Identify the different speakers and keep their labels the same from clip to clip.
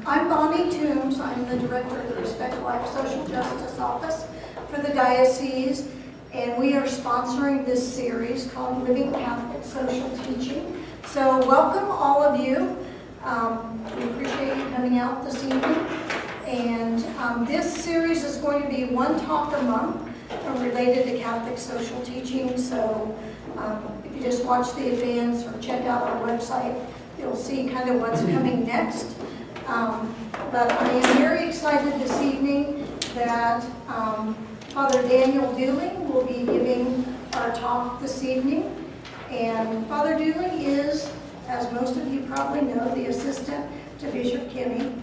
Speaker 1: I'm Bonnie Toombs. I'm the director of the Respect Life Social Justice Office for the diocese, and we are sponsoring this series called Living Catholic Social Teaching. So welcome all of you. We appreciate you coming out this evening. And this series is going to be one talk a month related to Catholic social teaching. So if you just watch the events or check out our website, you'll see kind of what's coming next. But I am very excited this evening that Father Daniel Dooling will be giving our talk this evening. And Father Dooling is, as most of you probably know, the assistant to Bishop Kinney.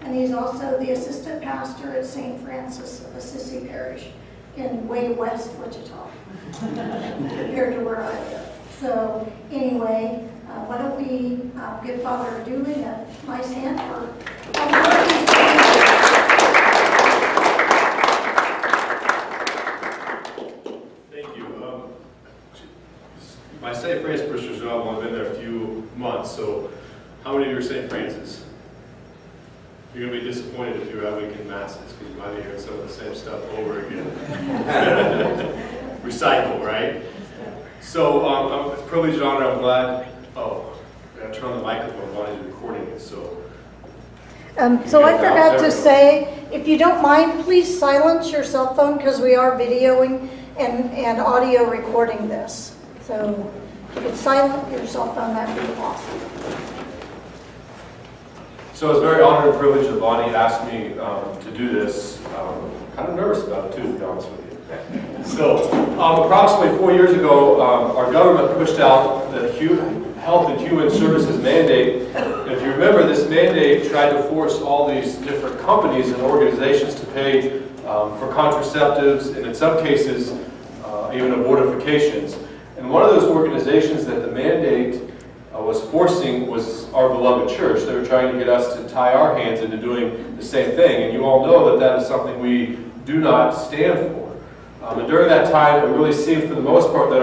Speaker 1: And he's also the assistant pastor at St. Francis of Assisi Parish in way west Wichita, compared to where I live. So anyway, why don't we give Father Dooling a nice hand for
Speaker 2: Thank you. My St. Francis parishioners know I've only been there a few months, so how many of you are St. Francis? You're going to be disappointed if you're at weekend masses because you might be hearing some of the same stuff over again. Recycle, right? So it's a privilege and honor. I'm glad. Oh, I got to turn on the microphone while he's recording it. So
Speaker 1: I forgot to say, if you don't mind, please silence your cell phone because we are videoing and audio recording this. So if you could silence your cell phone, that would be awesome.
Speaker 2: So I was very honored and privileged that Bonnie asked me to do this. Kind of nervous about it too, to be honest with you. So approximately 4 years ago, our government pushed out the Health and Human Services mandate. And if you remember, this mandate tried to force all these different companies and organizations to pay for contraceptives, and in some cases, even abortifications. And one of those organizations that the mandate was forcing was our beloved church. They were trying to get us to tie our hands into doing the same thing. And you all know that that is something we do not stand for. And during that time, it really seemed for the most part that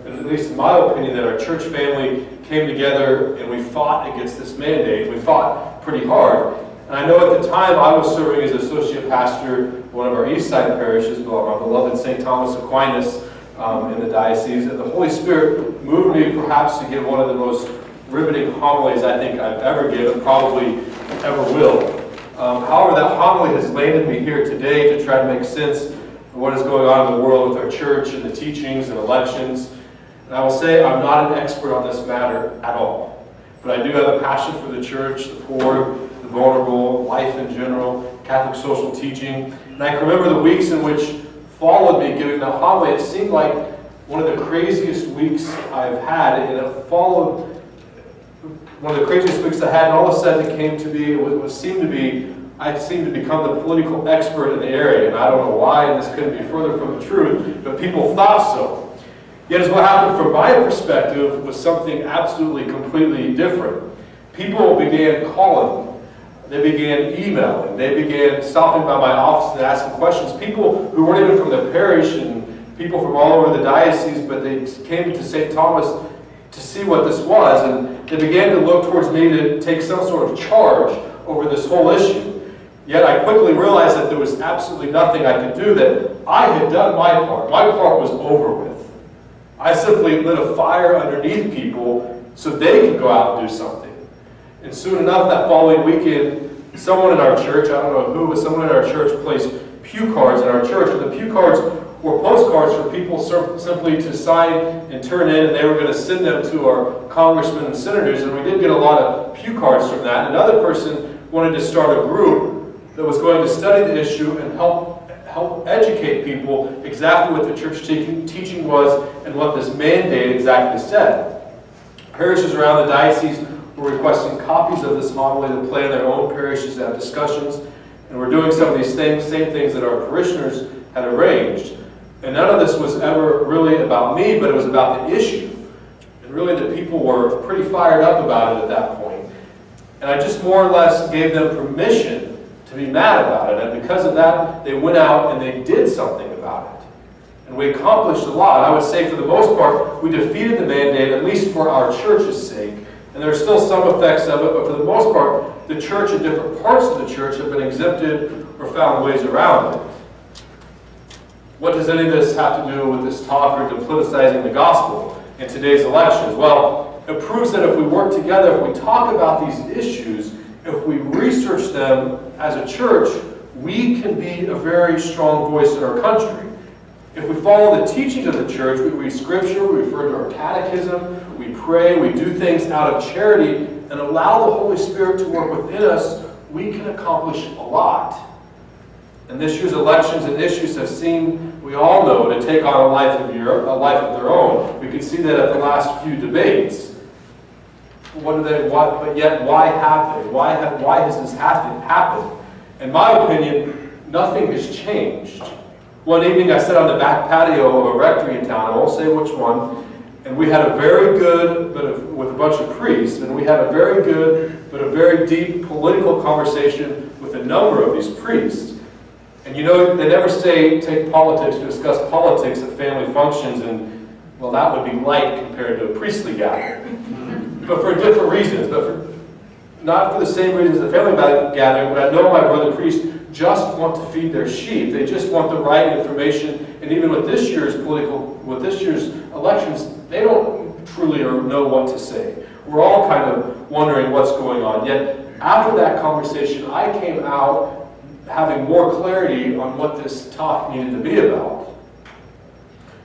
Speaker 2: at least in my opinion, that our church family came together and we fought against this mandate. We fought pretty hard. And I know at the time I was serving as associate pastor in one of our east side parishes, our beloved St. Thomas Aquinas in the diocese. And the Holy Spirit moved me perhaps to give one of the most riveting homilies I think I've ever given, probably ever will. However, that homily has landed me here today to try to make sense of what is going on in the world with our church and the teachings and elections. And I will say I'm not an expert on this matter at all. But I do have a passion for the church, the poor, the vulnerable, life in general, Catholic social teaching. And I can remember the weeks in which followed me giving that homily. It seemed like one of the craziest weeks I've had, and it followed one of the craziest weeks I had, and all of a sudden it came to be, I seemed to become the political expert in the area, and I don't know why, and this couldn't be further from the truth, but people thought so. Yet as what happened from my perspective was something absolutely, completely different. People began calling. They began emailing. They began stopping by my office and asking questions. People who weren't even from the parish and people from all over the diocese, but they came to St. Thomas to see what this was, and they began to look towards me to take some sort of charge over this whole issue. Yet I quickly realized that there was absolutely nothing I could do, that I had done my part. My part was over with. I simply lit a fire underneath people so they could go out and do something. And soon enough, that following weekend, someone in our church, I don't know who, but someone in our church placed pew cards in our church. And the pew cards were postcards for people simply to sign and turn in, and they were going to send them to our congressmen and senators. And we did get a lot of pew cards from that. Another person wanted to start a group that was going to study the issue and help educate people exactly what the church teaching was and what this mandate exactly said. Parishes around the diocese were requesting copies of this homily to play in their own parishes to have discussions, and we're doing some of these same things that our parishioners had arranged. And none of this was ever really about me, but it was about the issue. And really the people were pretty fired up about it at that point. And I just more or less gave them permission to be mad about it, and because of that, they went out and they did something about it. And we accomplished a lot. I would say for the most part, we defeated the mandate, at least for our church's sake, And there are still some effects of it, but for the most part, the church and different parts of the church have been exempted or found ways around it. What does any of this have to do with this talk or politicizing the gospel in today's elections? Well, it proves that if we work together, if we talk about these issues, if we research them as a church, we can be a very strong voice in our country. If we follow the teachings of the church, we read scripture, we refer to our catechism, we pray, we do things out of charity, and allow the Holy Spirit to work within us, we can accomplish a lot. And this year's elections and issues have seemed, we all know, to take on a life of their own. We can see that at the last few debates. But yet, why have they? Why has this happened? In my opinion, nothing has changed. One evening I sat on the back patio of a rectory in town, I won't say which one, and we had a very good, with a bunch of priests, and we had a very good, but a very deep political conversation with a number of these priests. And you know, they never say take politics to discuss politics at family functions, and well, that would be light compared to a priestly gathering. But for different reasons, not for the same reasons as a family gathering, but I know my brother priests just want to feed their sheep. They just want the right information, and even with this year's elections, they don't truly know what to say. We're all kind of wondering what's going on. Yet, after that conversation, I came out having more clarity on what this talk needed to be about.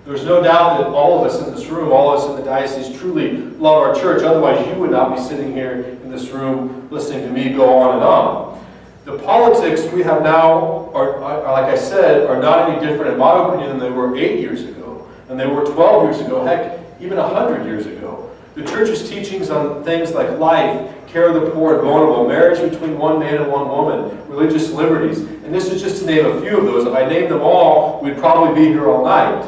Speaker 2: There's no doubt that all of us in this room, all of us in the diocese, truly love our church. Otherwise, you would not be sitting here in this room listening to me go on and on. The politics we have now, are like I said, are not any different, in my opinion, than they were 8 years ago, than they were 12 years ago, heck, even 100 years ago. The church's teachings on things like life, care of the poor and vulnerable, marriage between one man and one woman, religious liberties, and this is just to name a few of those. If I named them all, we'd probably be here all night.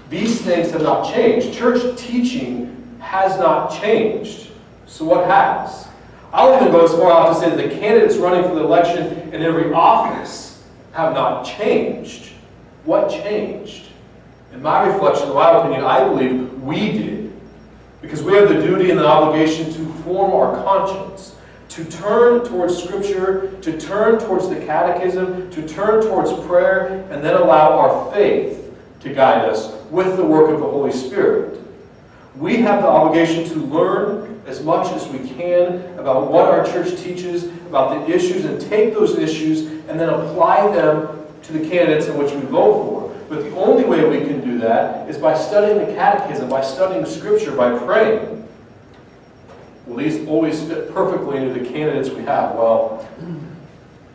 Speaker 2: These things have not changed. Church teaching has not changed. So what has? I'll even go as far out to say that the candidates running for the election in every office have not changed. What changed? In my reflection, in my opinion, I believe we did. Because we have the duty and the obligation to form our conscience, to turn towards Scripture, to turn towards the catechism, to turn towards prayer, and then allow our faith to guide us with the work of the Holy Spirit. We have the obligation to learn as much as we can about what our church teaches, about the issues, and take those issues and then apply them to the candidates in which we vote for. But the only way we can do that is by studying the catechism, by studying Scripture, by praying. Will these always fit perfectly into the candidates we have? Well,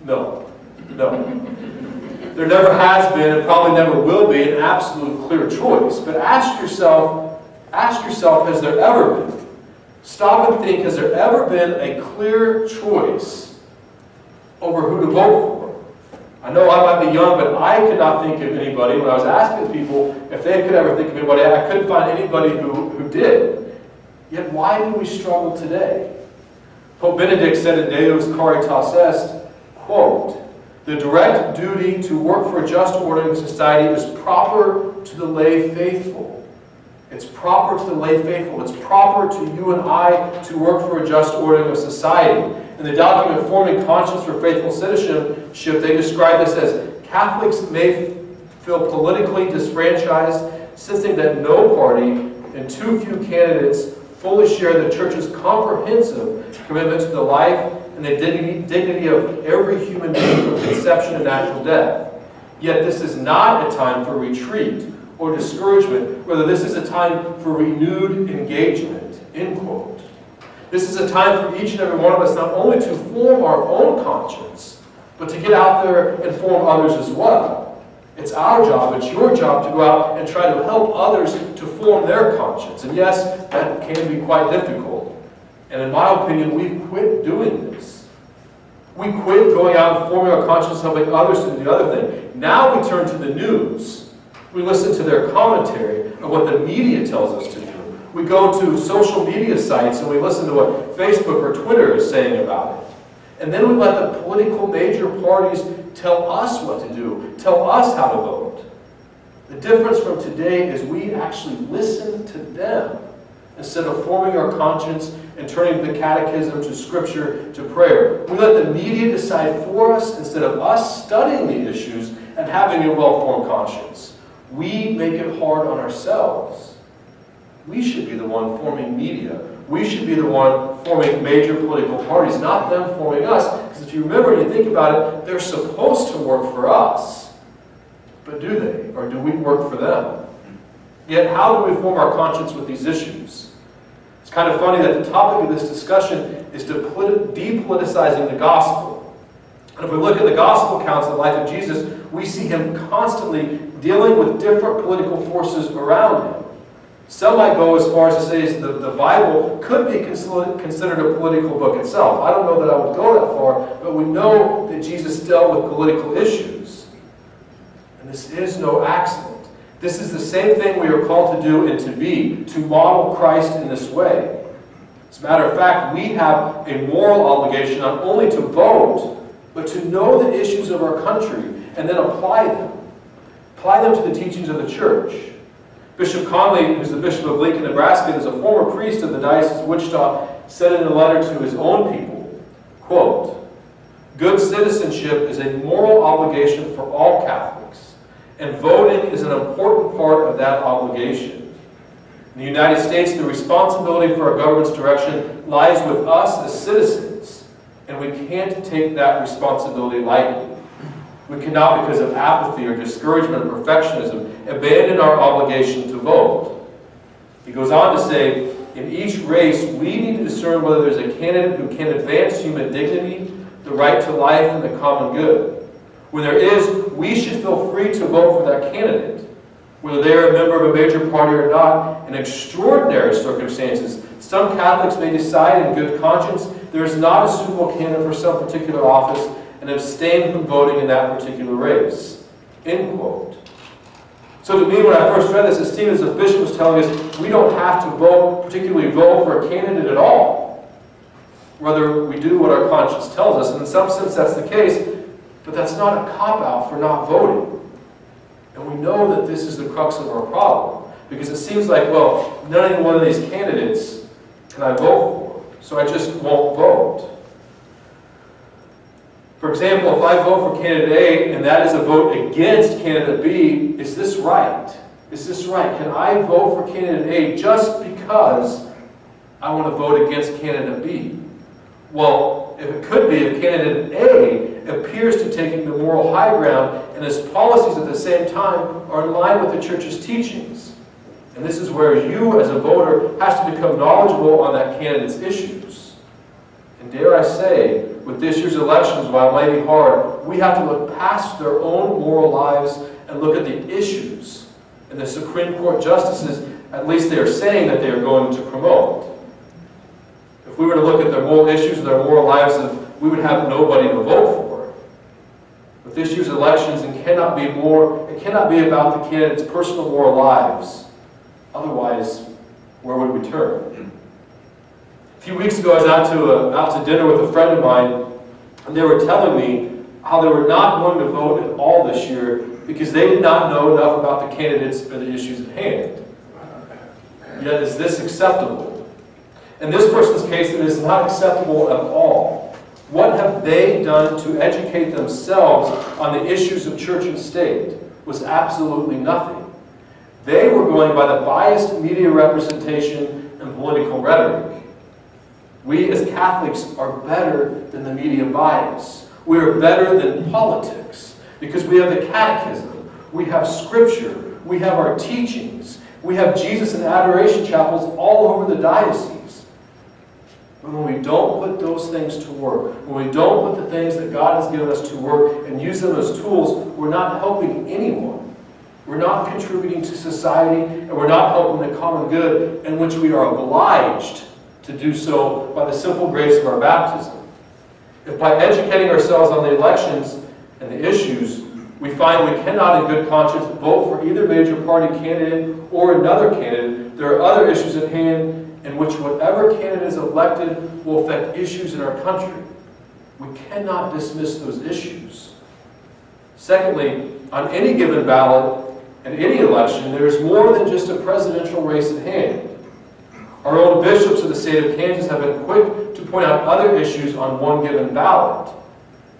Speaker 2: no. There never has been, and probably never will be, an absolute clear choice. But ask yourself, has there ever been? Stop and think, has there ever been a clear choice over who to vote for? I know I might be young, but I could not think of anybody. When I was asking people if they could ever think of anybody, I couldn't find anybody who did. Yet why do we struggle today? Pope Benedict said in Deus Caritas Est, quote, "The direct duty to work for a just ordering society is proper to the lay faithful." It's proper to the lay faithful. It's proper to you and I to work for a just ordering of society. In the document Forming Conscience for Faithful Citizenship, they describe this as Catholics may feel politically disfranchised, sensing that no party and too few candidates fully share the Church's comprehensive commitment to the life and the dignity of every human being from conception to natural death. Yet this is not a time for retreat or discouragement, rather this is a time for renewed engagement, end quote. This is a time for each and every one of us not only to form our own conscience, but to get out there and form others as well. It's our job, it's your job to go out and try to help others to form their conscience. And yes, that can be quite difficult. And in my opinion, we quit doing this. We quit going out and forming our conscience, helping others to do the other thing. Now we turn to the news. We listen to their commentary of what the media tells us to do. We go to social media sites and we listen to what Facebook or Twitter is saying about it. And then we let the political major parties tell us what to do, tell us how to vote. The difference from today is we actually listen to them instead of forming our conscience and turning the catechism to scripture to prayer. We let the media decide for us instead of us studying the issues and having a well-formed conscience. We make it hard on ourselves. We should be the one forming media. We should be the one forming major political parties, not them forming us. Because if you remember and you think about it, they're supposed to work for us. But do they? Or do we work for them? Yet how do we form our conscience with these issues? It's kind of funny that the topic of this discussion is depoliticizing the gospel. And if we look at the gospel accounts of the life of Jesus, we see him constantly dealing with different political forces around him. Some might go as far as to say the Bible could be considered a political book itself. I don't know that I would go that far, but we know that Jesus dealt with political issues. And this is no accident. This is the same thing we are called to do and to be, to model Christ in this way. As a matter of fact, we have a moral obligation not only to vote, but to know the issues of our country and then apply them. Apply them to the teachings of the church. Bishop Conley, who's the Bishop of Lincoln, Nebraska, is a former priest of the Diocese of Wichita, said in a letter to his own people, quote, "Good citizenship is a moral obligation for all Catholics, and voting is an important part of that obligation. In the United States, the responsibility for our government's direction lies with us as citizens, and we can't take that responsibility lightly. We cannot, because of apathy or discouragement or perfectionism, abandon our obligation to vote." He goes on to say, "In each race, we need to discern whether there's a candidate who can advance human dignity, the right to life, and the common good. When there is, we should feel free to vote for that candidate. Whether they are a member of a major party or not, in extraordinary circumstances, some Catholics may decide in good conscience there is not a suitable candidate for some particular office and abstain from voting in that particular race." End quote. So to me, when I first read this, it seemed as if the bishop was telling us we don't have to vote, particularly vote for a candidate at all. Rather, we do what our conscience tells us, and in some sense that's the case, but that's not a cop-out for not voting. And we know that this is the crux of our problem, because it seems like, well, none of one of these candidates can I vote for, so I just won't vote. For example, if I vote for candidate A and that is a vote against candidate B, is this right? Is this right? Can I vote for candidate A just because I want to vote against candidate B? Well, if it could be, if candidate A appears to taking the moral high ground and his policies at the same time are in line with the church's teachings. And this is where you as a voter has to become knowledgeable on that candidate's issues. And dare I say, with this year's elections, while it may be hard, we have to look past their own moral lives and look at the issues and the Supreme Court justices, at least they are saying that they are going to promote. If we were to look at their moral issues and their moral lives, we would have nobody to vote for. With this year's elections, it cannot be about the candidates' personal moral lives. Otherwise, where would we turn? A few weeks ago, I was out to dinner with a friend of mine, and they were telling me how they were not going to vote at all this year because they did not know enough about the candidates or the issues at hand. Yet, is this acceptable? In this person's case, it is not acceptable at all. What have they done to educate themselves on the issues of church and state? Was absolutely nothing. They were going by the biased media representation and political rhetoric. We as Catholics are better than the media bias. We are better than politics because we have the catechism, we have scripture, we have our teachings, we have Jesus and adoration chapels all over the diocese. But when we don't put those things to work, when we don't put the things that God has given us to work and use them as tools, we're not helping anyone. We're not contributing to society, and we're not helping the common good in which we are obliged to do so by the simple grace of our baptism. If by educating ourselves on the elections and the issues, we find we cannot in good conscience vote for either major party candidate or another candidate, there are other issues at hand in which whatever candidate is elected will affect issues in our country. We cannot dismiss those issues. Secondly, on any given ballot and any election, there is more than just a presidential race at hand. Our own bishops of the state of Kansas have been quick to point out other issues on one given ballot.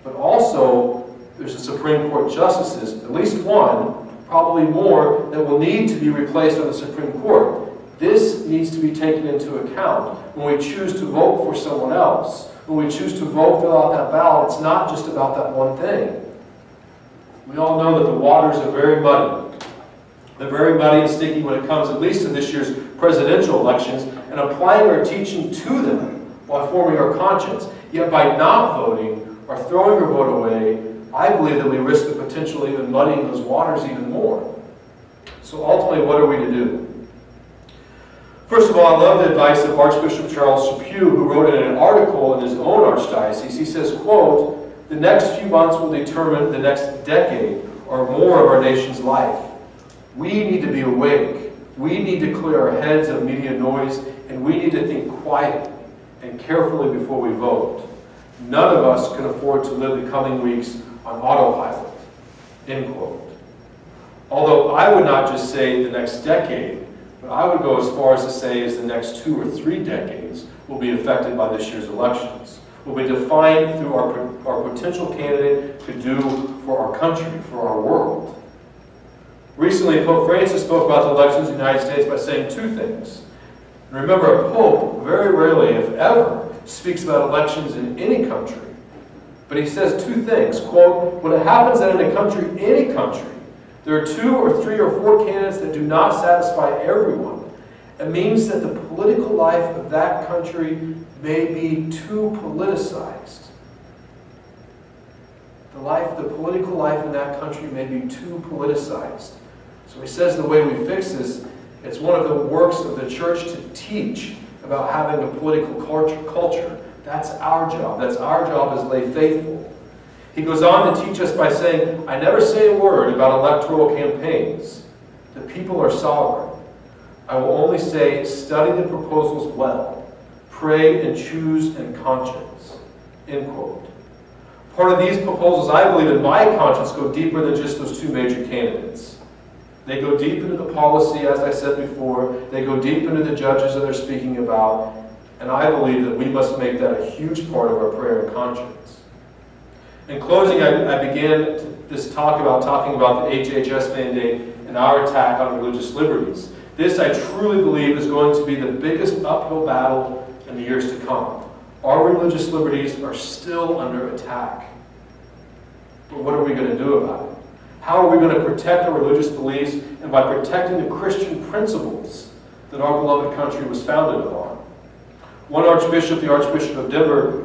Speaker 2: But also, there's the Supreme Court justices, at least one, probably more, that will need to be replaced on the Supreme Court. This needs to be taken into account when we choose to vote for someone else. When we choose to vote fill out that ballot, it's not just about that one thing. We all know that the waters are very muddy. They're very muddy and sticky when it comes, at least to this year's presidential elections, and applying our teaching to them while forming our conscience. Yet by not voting or throwing our vote away, I believe that we risk the potential of even muddying those waters even more. So ultimately, what are we to do? First of all, I love the advice of Archbishop Charles Chaput, who wrote in an article in his own archdiocese. He says, quote, "The next few months will determine the next decade or more of our nation's life. We need to be awake. We need to clear our heads of media noise, and we need to think quietly and carefully before we vote. None of us can afford to live the coming weeks on autopilot." End quote. Although I would not just say the next decade, but I would go as far as to say as the next 2 or 3 decades will be affected by this year's elections, will be defined through our potential candidate could do for our country, for our world. Recently, Pope Francis spoke about the elections in the United States by saying 2 things. And remember, a pope very rarely, if ever, speaks about elections in any country. But he says 2 things. Quote, "When it happens that in a country, any country, there are 2 or 3 or 4 candidates that do not satisfy everyone, it means that the political life of that country may be too politicized. The political life in that country may be too politicized." So he says the way we fix this, it's one of the works of the church to teach about having a political culture. That's our job. That's our job as lay faithful. He goes on to teach us by saying, "I never say a word about electoral campaigns. The people are sovereign. I will only say, study the proposals well. Pray and choose in conscience." End quote. Part of these proposals, I believe, in my conscience, go deeper than just those 2 major candidates. They go deep into the policy, as I said before. They go deep into the judges that they're speaking about. And I believe that we must make that a huge part of our prayer and conscience. In closing, I began this talking about the HHS mandate and our attack on religious liberties. This, I truly believe, is going to be the biggest uphill battle in the years to come. Our religious liberties are still under attack. But what are we going to do about it? How are we going to protect our religious beliefs and by protecting the Christian principles that our beloved country was founded upon? One archbishop, the Archbishop of Denver,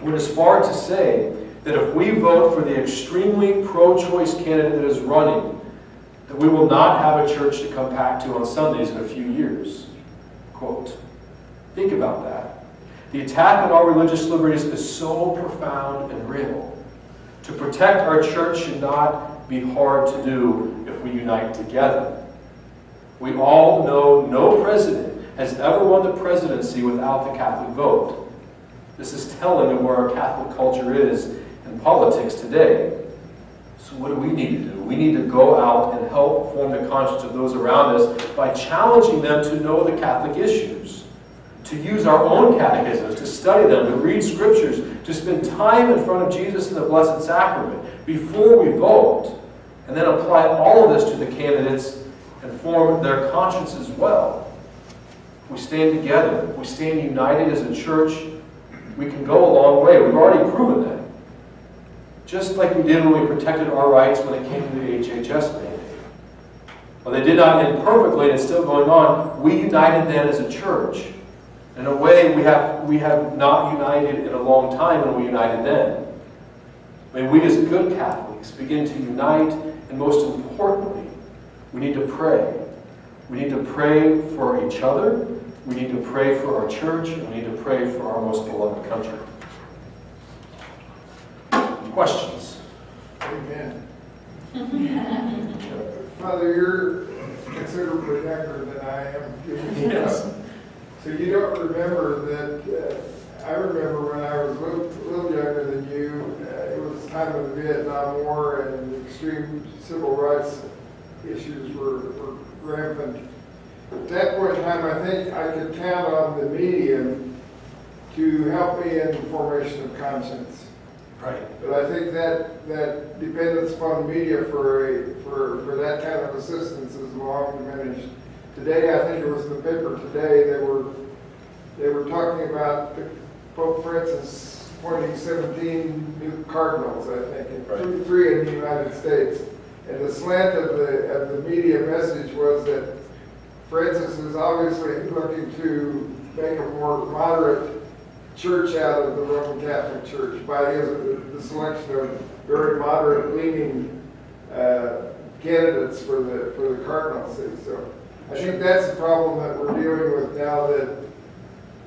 Speaker 2: went as far to say that if we vote for the extremely pro-choice candidate that is running, that we will not have a church to come back to on Sundays in a few years. Quote. Think about that. The attack on our religious liberties is so profound and real. To protect our church should not be hard to do if we unite together. We all know no president has ever won the presidency without the Catholic vote. This is telling of where our Catholic culture is in politics today. So what do we need to do? We need to go out and help form the conscience of those around us by challenging them to know the Catholic issues, to use our own catechisms, to study them, to read scriptures, to spend time in front of Jesus in the Blessed Sacrament before we vote, and then apply all of this to the candidates and form their conscience as well. If we stand together, if we stand united as a church, we can go a long way. We've already proven that. Just like we did when we protected our rights when it came to the HHS mandate. Well, they did not end perfectly, and it's still going on. We united then as a church. In a way, we have not united in a long time when we united then. May we as good Catholics begin to unite, and most importantly, we need to pray. We need to pray for each other. We need to pray for our church. And we need to pray for our most beloved country. Questions?
Speaker 3: Amen. Father, you're considered protector than I am.
Speaker 2: Yes.
Speaker 3: So you don't remember that, I remember when I was a little younger than you, it was the time of the Vietnam War and extreme civil rights issues were rampant. at that point in time, I think I could count on the medium to help me in the formation of conscience.
Speaker 2: Right.
Speaker 3: But I think that dependence upon the media for that kind of assistance is long diminished. Today, I think it was in the paper today, they were talking about Pope Francis appointing 17 new cardinals, I think, and
Speaker 2: Right.
Speaker 3: three in the United States. And the slant of the media message was that Francis is obviously looking to make a more moderate church out of the Roman Catholic Church by the selection of very moderate-leaning candidates for the cardinalcy. So I think that's the problem that we're dealing with now that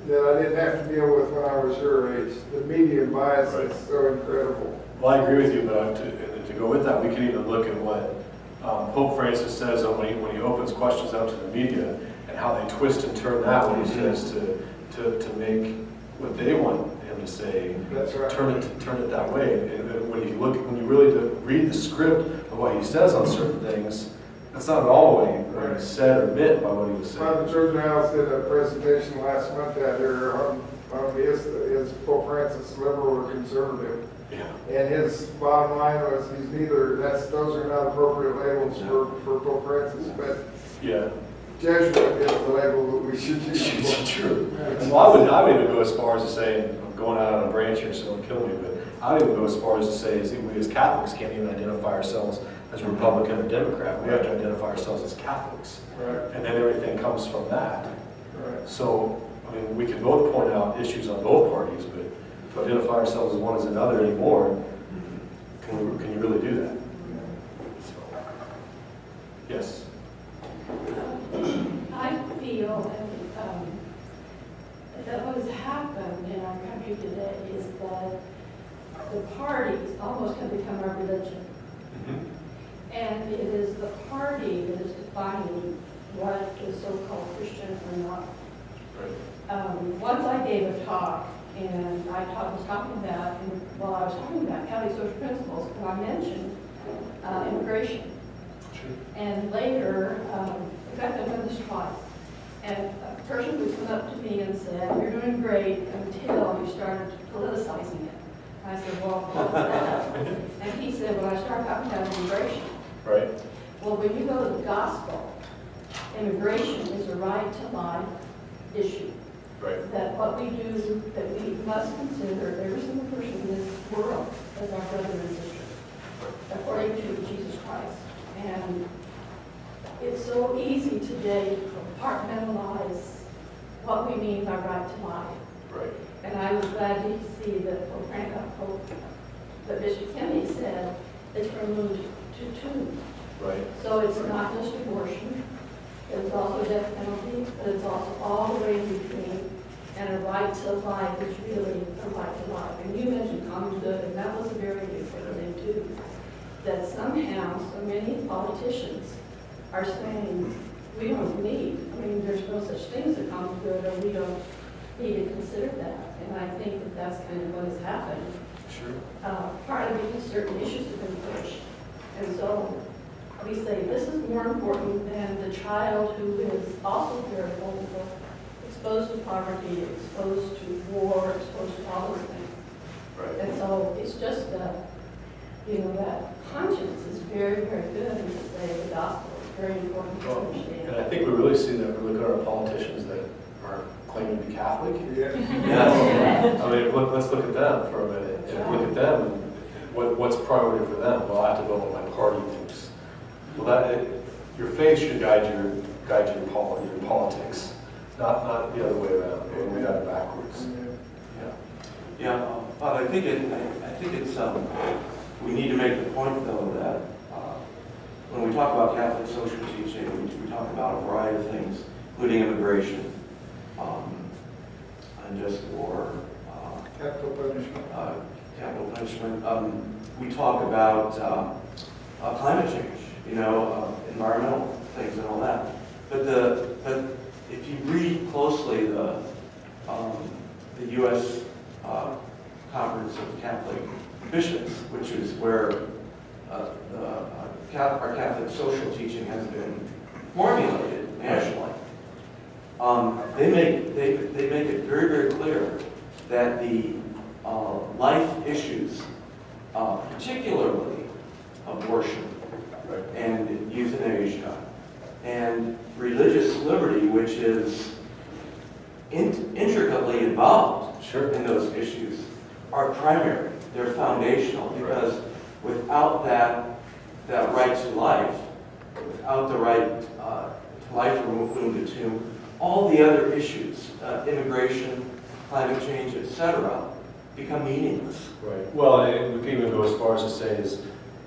Speaker 3: I didn't have to deal with when I was your age. The media bias is so incredible.
Speaker 2: Well, I agree with you, but to go with that, we can even look at what Pope Francis says when he opens questions out to the media and how they twist and turn that when he says to make what they want him to say,
Speaker 3: That's right.
Speaker 2: turn it that way. And when you really read the script of what he says on certain things, that's not at all what he said or meant by what he was saying.
Speaker 3: Father George Niles did a presentation last month out here on is Pope Francis liberal or conservative?
Speaker 2: Yeah.
Speaker 3: And his bottom line was he's neither. Those are not appropriate labels for Pope Francis, but
Speaker 2: Yeah.
Speaker 3: Jesuit is the label that we should use.
Speaker 2: True. Well, I would even go as far as to say, and I'm going out on a branch here, so don't kill me, but I would even go as far as to say is we as Catholics can't even identify ourselves as Republican or Democrat. We have to identify ourselves as Catholics.
Speaker 3: Right.
Speaker 2: And then everything comes from that.
Speaker 3: Right.
Speaker 2: So, I mean, we can both point out issues on both parties, but to identify ourselves as one as another anymore, can you really do that? So, yes.
Speaker 4: I feel that what has happened in our country today is that the parties almost have become our religion. And it is the party that is defining what is so-called Christian or not. Once I gave a talk, and was talking about, and while I was talking about Catholic social principles, and I mentioned immigration. And later, in fact, I've done this twice, and a person would come up to me and said, "You're doing great until you started politicizing it." I said, "Well, what's that?" And he said, "When I started talking about immigration."
Speaker 2: Right.
Speaker 4: Well, when you go to the gospel, immigration is a right to life issue.
Speaker 2: Right.
Speaker 4: That what we do, that we must consider every single person in this world as our brother and sister, according to Jesus Christ. And it's so easy today to compartmentalize what we mean by right to life.
Speaker 2: Right.
Speaker 4: And I was glad to see that Bishop Kennedy said it's removed to two.
Speaker 2: Right.
Speaker 4: So it's not just abortion, it's also death penalty, but it's also all the way in between. And a right to life is really a right to life. And you mentioned common good, and that was a very big thing too. That somehow so many politicians are saying we don't need, there's no such thing as a common good, or we don't need to consider that. And I think that that's kind of what has happened.
Speaker 2: Sure.
Speaker 4: Part of it is certain issues have been pushed. And so we say this is more important than the child who is also very vulnerable, exposed to poverty, exposed to war, exposed to all those things.
Speaker 2: Right.
Speaker 4: And so it's just that, that conscience is very, very good, and to say the gospel is very important to
Speaker 2: And
Speaker 4: understand.
Speaker 2: I think we really see that when we look at our politicians that are claiming to be Catholic.
Speaker 3: Yeah.
Speaker 2: Yes. I mean, let's look at them for a minute. And look at them, and what's priority for them? Well, I have to go what my party thinks. Well, your faith should guide your politics, not the other way around. We got it backwards.
Speaker 5: Yeah, but I think it's we need to make the point though that when we talk about Catholic social teaching, we talk about a variety of things, including immigration, unjust war,
Speaker 3: Capital punishment.
Speaker 5: capital punishment. We talk about climate change, environmental things and all that. But if you read closely the U.S. Conference of Catholic Bishops, which is where our Catholic social teaching has been formulated nationally, they make it very, very clear that the life issues, particularly abortion and euthanasia and religious liberty, which is intricately involved in those issues, are primary. They're foundational, because without that right to life, without the right to life from womb to tomb, all the other issues, immigration, climate change, etc., become meaningless.
Speaker 2: Right. Well, and we can even go as far as to say is,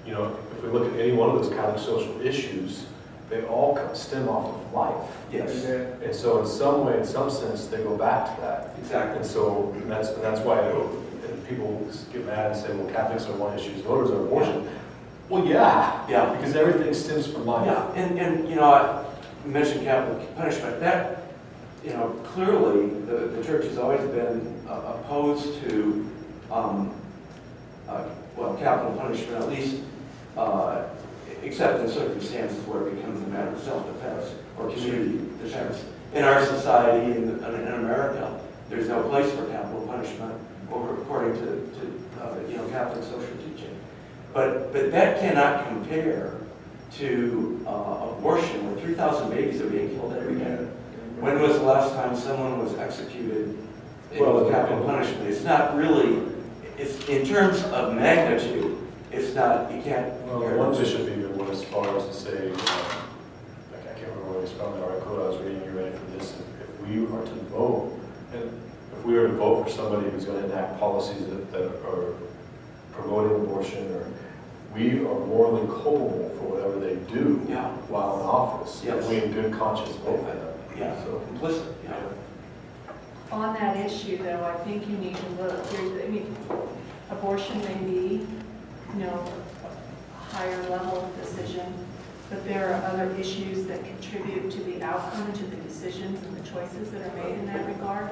Speaker 2: you know, if we look at any one of those Catholic social issues, they all stem off of life.
Speaker 5: Yes.
Speaker 2: And so in some way, in some sense, they go back to that.
Speaker 5: Exactly.
Speaker 2: And so that's why people get mad and say, well, Catholics are one issue, voters are abortion. Well, yeah.
Speaker 5: Yeah.
Speaker 2: Because everything stems from life.
Speaker 5: Yeah, and you know, I mentioned capital punishment. That, you know, clearly the church has always been opposed to, well, capital punishment, at least, except in circumstances where it becomes a matter of self-defense or community defense. In our society, in America, there's no place for capital punishment, according to you know, Catholic social teaching. But that cannot compare to abortion, where 3,000 babies are being killed every day. When was the last time someone was executed with capital punishment? It's not really, it's in terms of magnitude, it's not, you can't.
Speaker 2: Well, one bishop even went as far as to say, like, I can't remember what it's from, the article I was reading, you ready for this, if we are to vote, and if we are to vote for somebody who's going to enact policies that are promoting abortion, or we are morally culpable for whatever they do while in office.
Speaker 5: Yes.
Speaker 2: We in good conscience vote for them.
Speaker 5: Yeah, so complicit. Yeah.
Speaker 4: On that issue, though, I think you need to look, I mean, abortion may be, you know, a higher level decision, but there are other issues that contribute to the outcome, to the decisions and the choices that are made in that regard.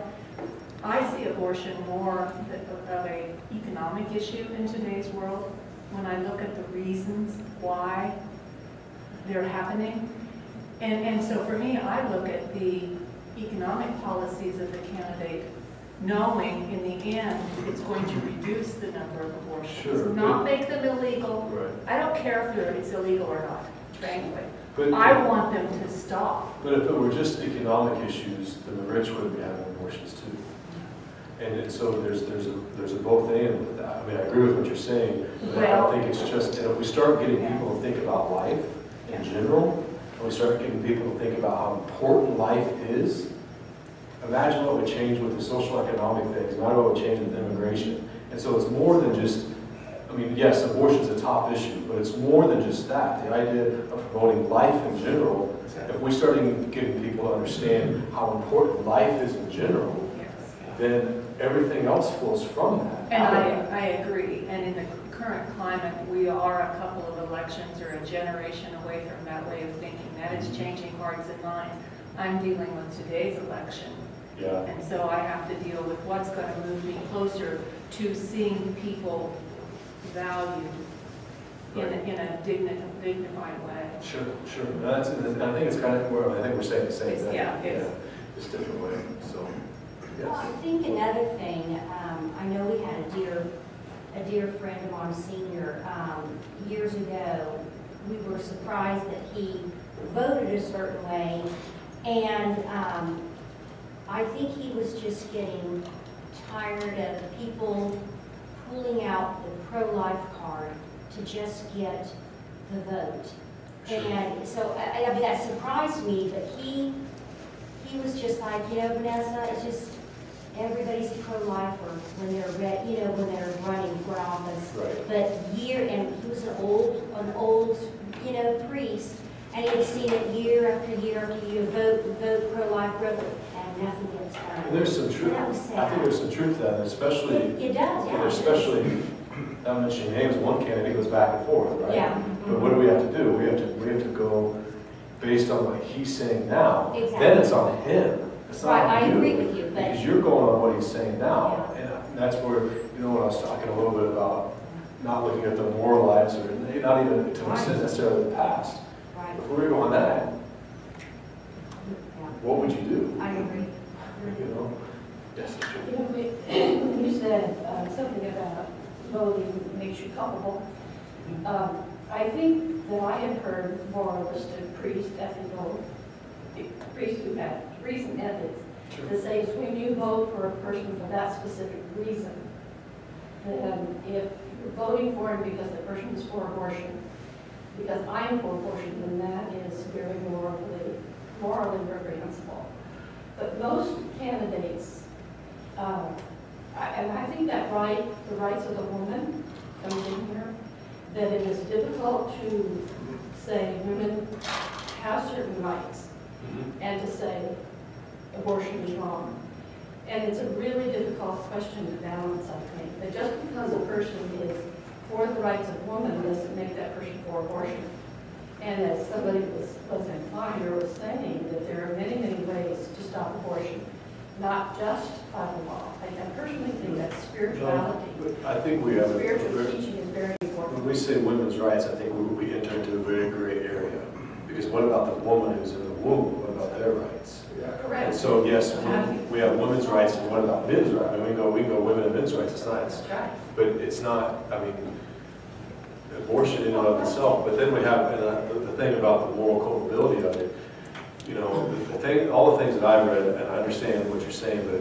Speaker 4: I see abortion more of an economic issue in today's world when I look at the reasons why they're happening. And so for me, I look at the economic policies of the candidate, knowing in the end it's going to reduce the number of abortions, not make them illegal.
Speaker 2: Right.
Speaker 4: I don't care if it's illegal or not, frankly.
Speaker 2: But,
Speaker 4: I want them to stop.
Speaker 2: But if it were just economic issues, then the rich would be having abortions too. And so there's a both and with that. I mean, I agree with what you're saying, but I don't think it's just, and if we start getting people to think about life in general, and we start getting people to think about how important life is, imagine what would change with the social economic things, not what would change with immigration. And so it's more than just, I mean, yes, abortion is a top issue, but it's more than just that. The idea of promoting life in general, if we start getting people to understand how important life is in general, then everything else flows from that.
Speaker 4: And I agree. And in the current climate, we are a couple of elections or a generation away from that way of thinking. That is changing hearts and minds. I'm dealing with today's election.
Speaker 2: Yeah.
Speaker 4: And so I have to deal with what's going to move me closer to seeing people valued in a dignified way.
Speaker 2: Sure. I think it's kind of, I think we're saying the same thing.
Speaker 4: Yeah,
Speaker 2: it's a different way, so. Yes.
Speaker 6: Well, I think another thing, I know we had a dear friend of Monsignor years ago. We were surprised that he voted a certain way, and I think he was just getting tired of people pulling out the pro-life card to just get the vote. Sure. And so, I mean, that surprised me, but he was just like, you know, Vanessa, it's just, everybody's a pro-lifer when they're when they're running for office.
Speaker 2: Right.
Speaker 6: But he was an old, you know, priest, and he had seen it year after year after year, vote pro-life, and nothing gets done.
Speaker 2: And there's some truth. I think there's some truth to that, especially.
Speaker 6: It does, yeah.
Speaker 2: Especially, not mentioning names, one candidate goes back and forth, right?
Speaker 6: Yeah.
Speaker 2: But what do we have to do? We have to go based on what he's saying now.
Speaker 6: Exactly.
Speaker 2: Then it's on him. It's not
Speaker 6: Right,
Speaker 2: on you.
Speaker 6: I agree with you, but
Speaker 2: Because you're going on what he's saying now.
Speaker 6: Yeah.
Speaker 2: And that's where, you know, when I was talking a little bit about not looking at the moral lives, or not even to an extent necessarily the past.
Speaker 6: right.
Speaker 2: If we were going that, what would you do?
Speaker 6: I agree.
Speaker 2: You know? Yes.
Speaker 4: You know, when you said something about voting makes you culpable, I think that I have heard moralistic priests, ethical priests who have recent ethics, to say is when you vote for a person for that specific reason, then if you're voting for him because the person is for abortion, because I am for abortion, then that is very morally reprehensible. But most candidates, and I think that the rights of the woman comes in here, that it is difficult to say women have certain rights and to say abortion is wrong. And it's a really difficult question to balance, I think. But just because a person is for the rights of women doesn't make that person for abortion. And as somebody was implying or was saying, that there are many, many ways to stop abortion, not just by the law. I personally think that spirituality,
Speaker 2: I think we have
Speaker 4: spiritual teaching is very important.
Speaker 2: when we say women's rights, I think we enter into a very gray area. Because what about the woman who's in the womb? What about their rights? And
Speaker 4: Correct.
Speaker 2: so, yes, we have women's rights, and what about men's rights? I mean, we go women and men's rights, it's nice.
Speaker 4: That's right.
Speaker 2: But it's not, I mean, abortion in and of itself, but then we have the thing about the moral culpability of it. You know, all the things that I've read, and I understand what you're saying, but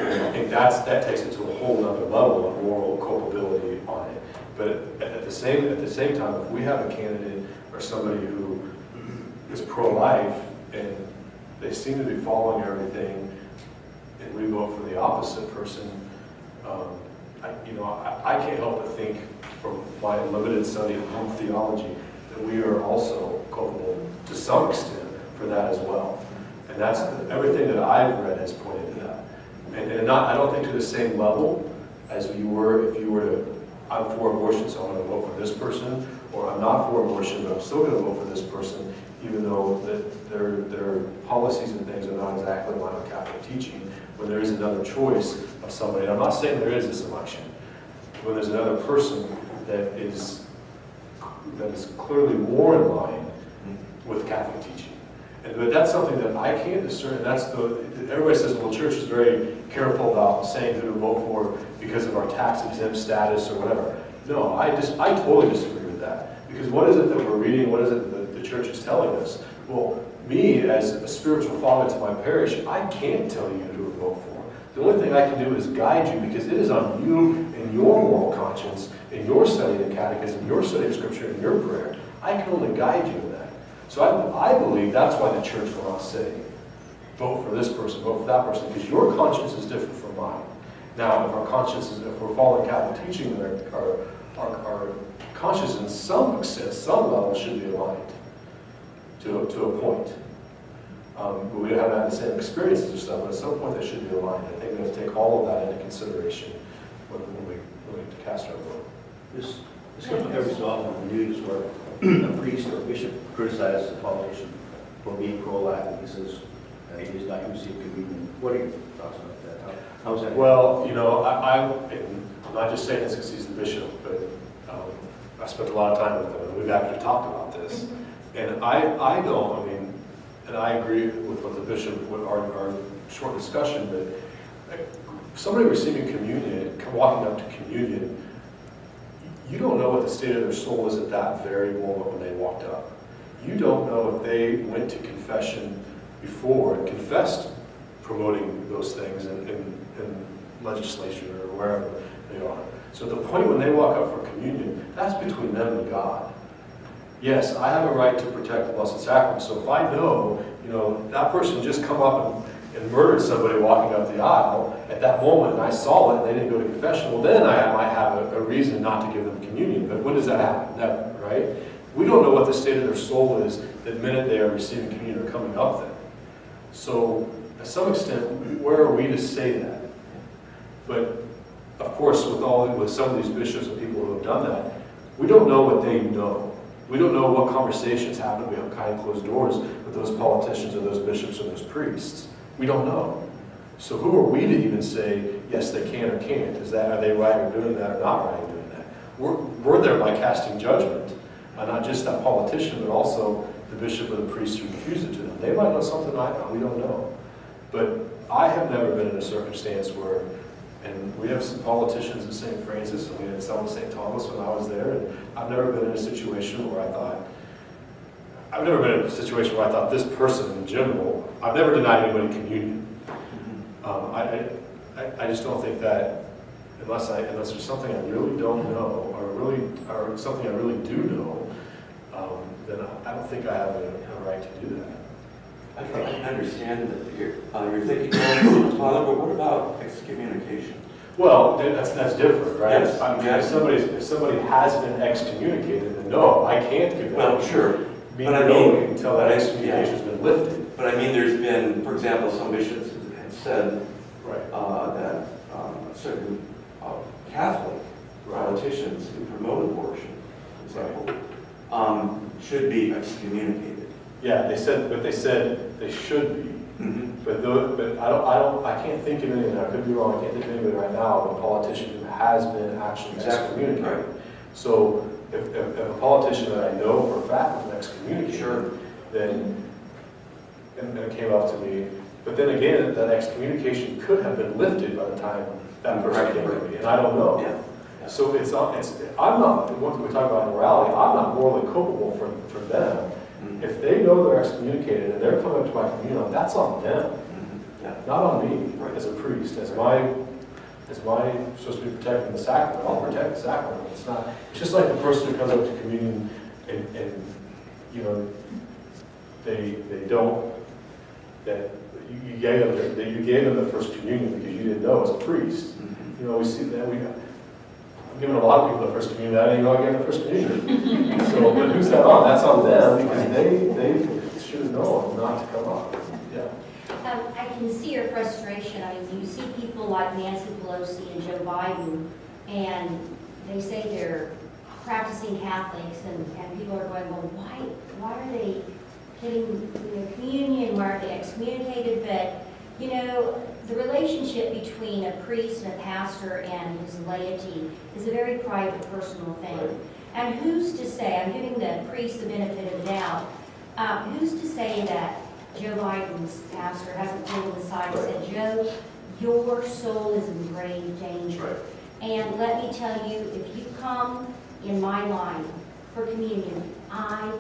Speaker 2: I think that takes it to a whole other level of moral culpability on it. But at the same time, if we have a candidate or somebody who is pro-life and they seem to be following everything, and we vote for the opposite person, I can't help but think, from my limited study of home theology, that we are also culpable to some extent for that as well. And that's everything that I've read has pointed to that. And I don't think to the same level as you were if you were to, I'm for abortion, so I'm going to vote for this person, or I'm not for abortion, but I'm still going to vote for this person, even though that their policies and things are not exactly in line with Catholic teaching, when there is another choice of somebody. And I'm not saying there is this election. When there's another person that is clearly more in line with Catholic teaching. But that's something that I can't discern. Everybody says, well, the church is very careful about saying who to vote for because of our tax-exempt status or whatever. No, I totally disagree with that. Because what is it that we're reading? What is it that the church is telling us? Well, me, as a spiritual father to my parish, I can't tell you who to vote for. The only thing I can do is guide you, because it is on you and your moral conscience, in your study of the catechism, your study of Scripture, and your prayer. I can only guide you in that. So I believe that's why the church will not say, vote for this person, vote for that person, because your conscience is different from mine. Now, if we're following Catholic teaching, then our conscience in some extent, some level, should be aligned to a point. But we haven't had the same experiences or stuff, but at some point they should be aligned. I think we have to take all of that into consideration when we cast our vote.
Speaker 7: This comes up every so often in the news where a priest or a bishop criticizes a politician for being pro-life, and he says he does not receive communion. What are your thoughts about that? How's that?
Speaker 2: Well, I'm not just saying this because he's the bishop, but I spent a lot of time with him, and we've actually talked about this. And and I agree with what the bishop, with our short discussion, that somebody receiving communion, walking up to communion, you don't know what the state of their soul is at that very moment when they walked up. You don't know if they went to confession before and confessed promoting those things in legislation or wherever they are. So at the point when they walk up for communion, that's between them and God. Yes, I have a right to protect the Blessed Sacrament, so if I know, that person just come up and murdered somebody walking up the aisle at that moment, and I saw it, and they didn't go to confession, well, then I might have a reason not to give them communion. But when does that happen? Never, right? We don't know what the state of their soul is the minute they are receiving communion or coming up there. So, to some extent, where are we to say that? But, of course, with some of these bishops and people who have done that, we don't know what they know. We don't know what conversations happen behind closed doors with those politicians or those bishops or those priests. We don't know. So who are we to even say, yes, they can or can't? Are they right in doing that or not right in doing that? We're there by casting judgment on not just that politician, but also the bishop or the priest who refused it to them. They might know something I don't, we don't know. But I have never been in a circumstance where, and we have some politicians at St. Francis, and we had some at St. Thomas when I was there, and I've never been in a situation where I thought, this person in general, I've never denied anybody communion. I just don't think that, unless there's something I really don't know, or something I really do know, then I don't think I have a right to do that.
Speaker 5: I understand that you're thinking, Father, but what about excommunication?
Speaker 2: Well, that's different, right?
Speaker 5: Yes,
Speaker 2: I mean,
Speaker 5: yes.
Speaker 2: if somebody has been excommunicated, then no, I can't give that.
Speaker 5: Well, sure.
Speaker 2: But I mean, until that excommunication's been lifted.
Speaker 5: But I mean, there's been, for example, some bishops have said
Speaker 2: Right.
Speaker 5: that certain Catholic politicians who promote abortion, for example, should be excommunicated.
Speaker 2: Yeah, they said they should be. But I can't think of anything. I could be wrong. I can't think of anybody right now of a politician who has been actually excommunicated.
Speaker 5: Right.
Speaker 2: So if a politician that I know for a fact was excommunicated,
Speaker 5: Sure.
Speaker 2: then and it came up to me. But then again, that excommunication could have been lifted by the time that person came to me, and I don't know.
Speaker 5: Yeah.
Speaker 2: So I'm not, when we talk about morality, I'm not morally culpable for them. If they know they're excommunicated and they're coming up to my communion, that's on them,
Speaker 5: Yeah.
Speaker 2: not on me as a priest. As my supposed to be protecting the sacrament, I'll protect the sacrament. It's just like the person who comes up to communion and you know, they don't, that you gave them the first communion because you didn't know as a priest. You know, we see that I'm giving a lot of people the first communion. I didn't even know I gave them the first communion. So, but who's that on? That's on them because they should have known not to come up. Yeah.
Speaker 6: I can see your frustration. I mean, you see people like Nancy Pelosi and Joe Biden, and they say they're practicing Catholics, and people are going, well, why are they getting communion? Why are they excommunicated? But, you know, the relationship between a priest and a pastor and his laity is a very private, personal thing.
Speaker 2: Right.
Speaker 6: And who's to say, I'm giving the priest the benefit of the doubt, who's to say that Joe Biden's pastor hasn't pulled him aside and said, Joe, your soul is in grave danger.
Speaker 2: Right.
Speaker 6: And let me tell you, if you come in my line for communion, I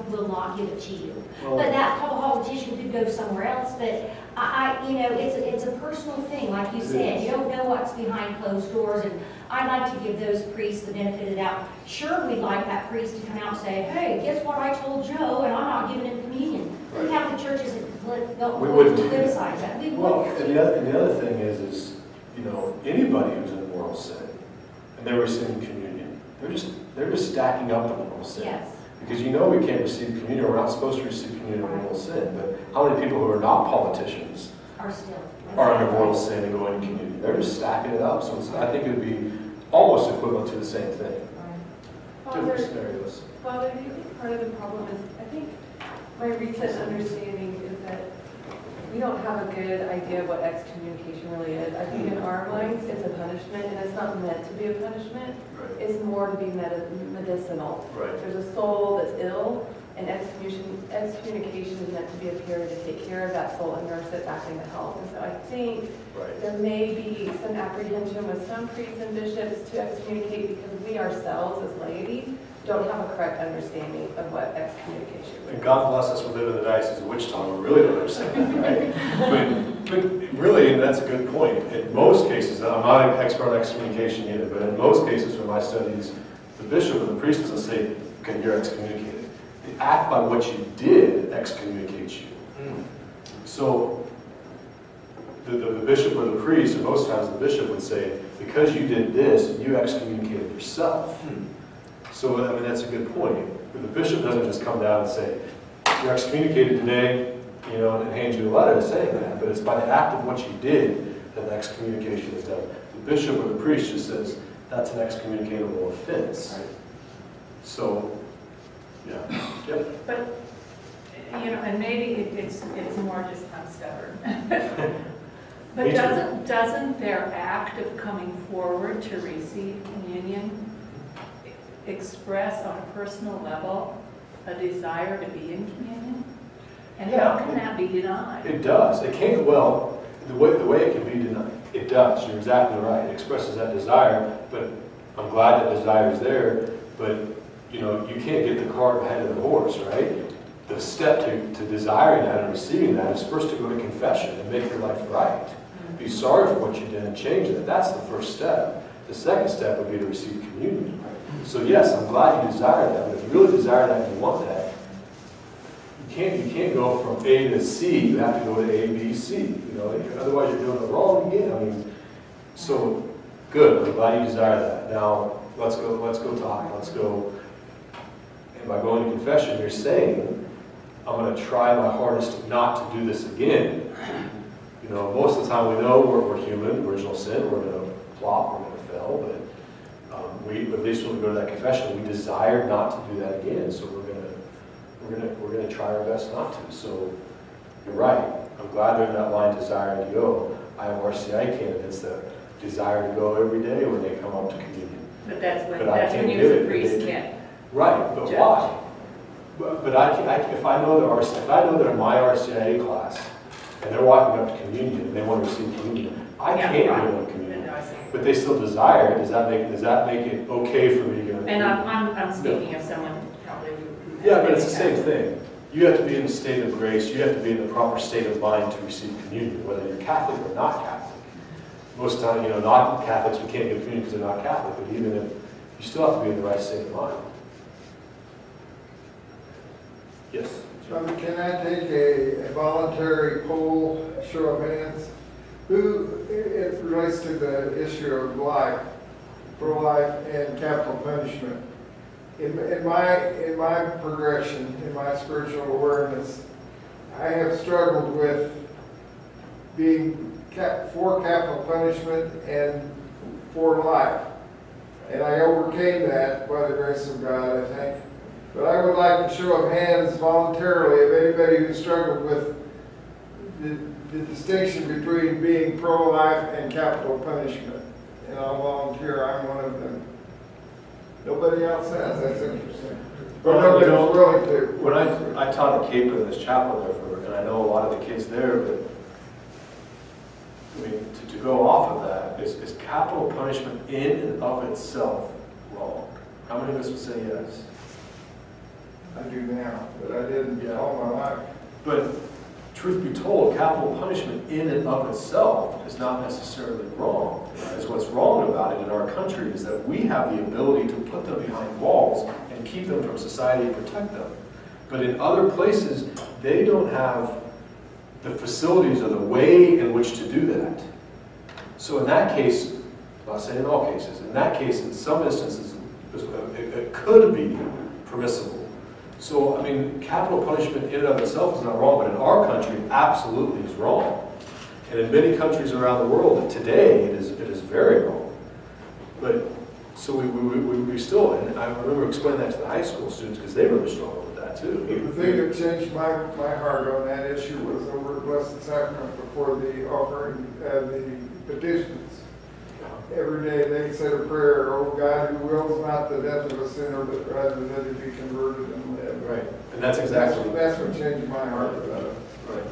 Speaker 6: will not give it to you.
Speaker 2: Well,
Speaker 6: But that politician could go somewhere else, but it's a personal thing, like you said. You don't know what's behind closed doors, and I'd like to give those priests the benefit of the doubt. Sure, we'd like that priest to come out and say, hey, guess what I told Joe, and I'm not giving him communion.
Speaker 2: Right.
Speaker 6: We have the churches that don't
Speaker 2: We wouldn't.
Speaker 6: criticize that. We
Speaker 2: Well,
Speaker 6: wouldn't.
Speaker 2: and the other thing is, you know, anybody who's in moral sin and they're receiving communion, they're just stacking up the moral sin.
Speaker 6: Yes.
Speaker 2: Because you know we can't receive communion, we're not supposed to receive communion in mortal sin. But how many people who are not politicians
Speaker 6: Are still.
Speaker 2: are under mortal sin and go into communion? They're just stacking it up. So I think it would be almost equivalent to the same thing. Different scenarios.
Speaker 8: Father, do you think part of the problem is, I think my recent understanding is that we don't have a good idea of what excommunication really is. I think in our minds it's a punishment, and it's not meant to be a punishment.
Speaker 2: Right.
Speaker 8: It's more to be medicinal.
Speaker 2: Right.
Speaker 8: There's a soul that's ill, and excommunication is meant to be a period to take care of that soul and nurse it back into health. And so I think
Speaker 2: Right.
Speaker 8: there may be some apprehension with some priests and bishops to excommunicate because we ourselves as laity don't have a correct understanding of what excommunication is.
Speaker 2: And God bless us, we live in the Diocese of Wichita, we really don't understand that, right? but really, and that's a good point, in most cases, I'm not an expert on excommunication either, but in most cases from my studies, the bishop or the priest doesn't say, okay, you're excommunicated. The act by what you did excommunicates you. So the bishop or the priest, or most times the bishop would say, because you did this, you excommunicated yourself. So, I mean, that's a good point. But the bishop doesn't just come down and say, you're excommunicated today, you know, and hand you a letter saying that. But it's by the act of what you did that the excommunication is done. The bishop or the priest just says, that's an excommunicatable offense.
Speaker 8: Right.
Speaker 2: So, yeah. Yep.
Speaker 9: But, you know, and maybe it's more just I'm stubborn. But
Speaker 2: Me too.
Speaker 9: doesn't their act of coming forward to receive communion express on a personal level a desire to be in communion? And
Speaker 2: Yeah.
Speaker 9: how can that be denied?
Speaker 2: It does. It can't, well, the way it can be denied, it does. You're exactly right. It expresses that desire, but I'm glad that desire is there, but you know, you can't get the cart ahead of the horse, right? The step to desiring that and receiving that is first to go to confession and make your life right. Be sorry for what you did and change it. That's the first step. The second step would be to receive communion. So yes, I'm glad you desire that, but if you really desire that and you want that, you can't go from A to C. You have to go to A, B, C. You know, otherwise you're doing it wrong again. I mean, so good. I'm glad you desire that. Now let's go talk. Let's go. And by going to confession, you're saying, I'm going to try my hardest not to do this again. You know, most of the time we know we're human, original sin. We're going to flop. We're going to fail. But at least when we go to that confession, we desire not to do that again. So we're going to try our best not to. So you're right. I'm glad they're in that line desiring to go. I have RCI candidates that desire to go every day when they come up to communion.
Speaker 9: But that's
Speaker 2: But I can't
Speaker 9: when you
Speaker 2: give
Speaker 9: as a
Speaker 2: it.
Speaker 9: priest can't.
Speaker 2: Right, but
Speaker 9: Judge.
Speaker 2: why? But if I know they're in my RCIA class and they're walking up to communion and they want to receive communion, I
Speaker 9: Yeah,
Speaker 2: can't
Speaker 9: right.
Speaker 2: give them communion.
Speaker 9: No, I see.
Speaker 2: But they still desire it. Does that make it okay for me to give them
Speaker 9: And
Speaker 2: communion?
Speaker 9: I'm speaking of someone probably who.
Speaker 2: Yeah, but it's the same thing. You have to be in a state of grace. You have to be in the proper state of mind to receive communion, whether you're Catholic or not Catholic. Most of the time, you know, not Catholics, we can't give communion because they're not Catholic, but even if, you still have to be in the right state of mind. Yes?
Speaker 3: Can I take a voluntary poll, show of hands? Who, it relates to the issue of life, pro-life and capital punishment. In my progression, in my spiritual awareness, I have struggled with being for capital punishment and for life. And I overcame that by the grace of God, I think. But I would like a show of hands voluntarily of anybody who struggled with the distinction between being pro-life and capital punishment. And I'll volunteer, I'm one of them. Nobody else has, that's interesting. But
Speaker 2: Well,
Speaker 3: nobody's
Speaker 2: you know,
Speaker 3: willing to.
Speaker 2: When I taught at Cape in this chapel there, and I know a lot of the kids there, but I mean, to go off of that, is capital punishment in and of itself wrong? How many of us would say yes?
Speaker 3: I do now, but I didn't
Speaker 2: Yeah.
Speaker 3: all my life.
Speaker 2: But truth be told, capital punishment in and of itself is not necessarily wrong. Because what's wrong about it in our country is that we have the ability to put them behind walls and keep them from society and protect them. But in other places, they don't have the facilities or the way in which to do that. So in that case, I'm not saying in all cases, in that case, in some instances, it could be permissible. So, I mean, capital punishment in and of itself is not wrong, but in our country, it absolutely is wrong. And in many countries around the world, today, it is very wrong. But, so we still, and I remember explaining that to the high school students, because they really struggle with that too.
Speaker 3: The thing that changed my heart on that issue was over at Blessed Sacrament before the offering, the petitions. Every day they said a prayer, "Oh God, who wills not the death of a sinner, but rather that he be converted and live."
Speaker 2: Right, and that's exactly.
Speaker 3: That's what changed my heart about it.
Speaker 2: Right.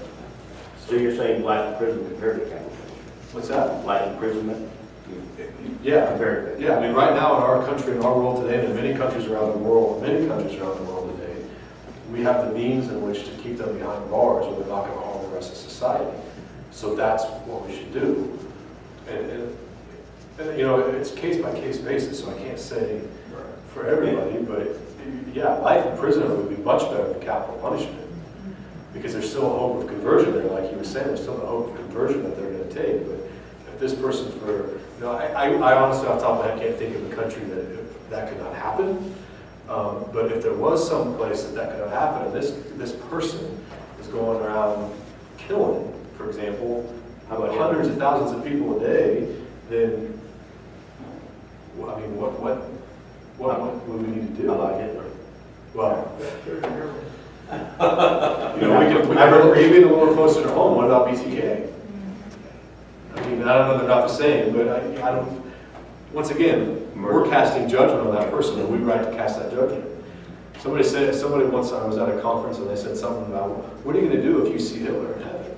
Speaker 7: So you're saying life imprisonment compared to capital punishment?
Speaker 2: What's that?
Speaker 7: Life imprisonment?
Speaker 2: Yeah,
Speaker 7: Compared to.
Speaker 2: yeah. I mean, right now in our country, in our world today, and in many countries around the world, today, we have the means in which to keep them behind bars where they're not going to harm the rest of society. So that's what we should do. And you know, it's case by case basis, so I can't say for everybody, but yeah, life in prison would be much better than capital punishment. Because there's still a hope of conversion there, like you were saying, there's still a hope of conversion that they're going to take. But if this person's I honestly, off the top of my head, can't think of a country that could not happen. But if there was some place that could not happen, and this person is going around killing, for example,
Speaker 7: How about
Speaker 2: hundreds of thousands of people a day, then, I mean, what would we need to do?
Speaker 7: How about Hitler?
Speaker 2: Well,
Speaker 3: There you go.
Speaker 2: you know, we can even a little closer to home. What about BTK? I mean, I don't know they're not the same, but I don't. Once again, we're casting judgment on that person, and we right to cast that judgment. Somebody once, I was at a conference and they said something about, what are you going to do if you see Hitler in heaven?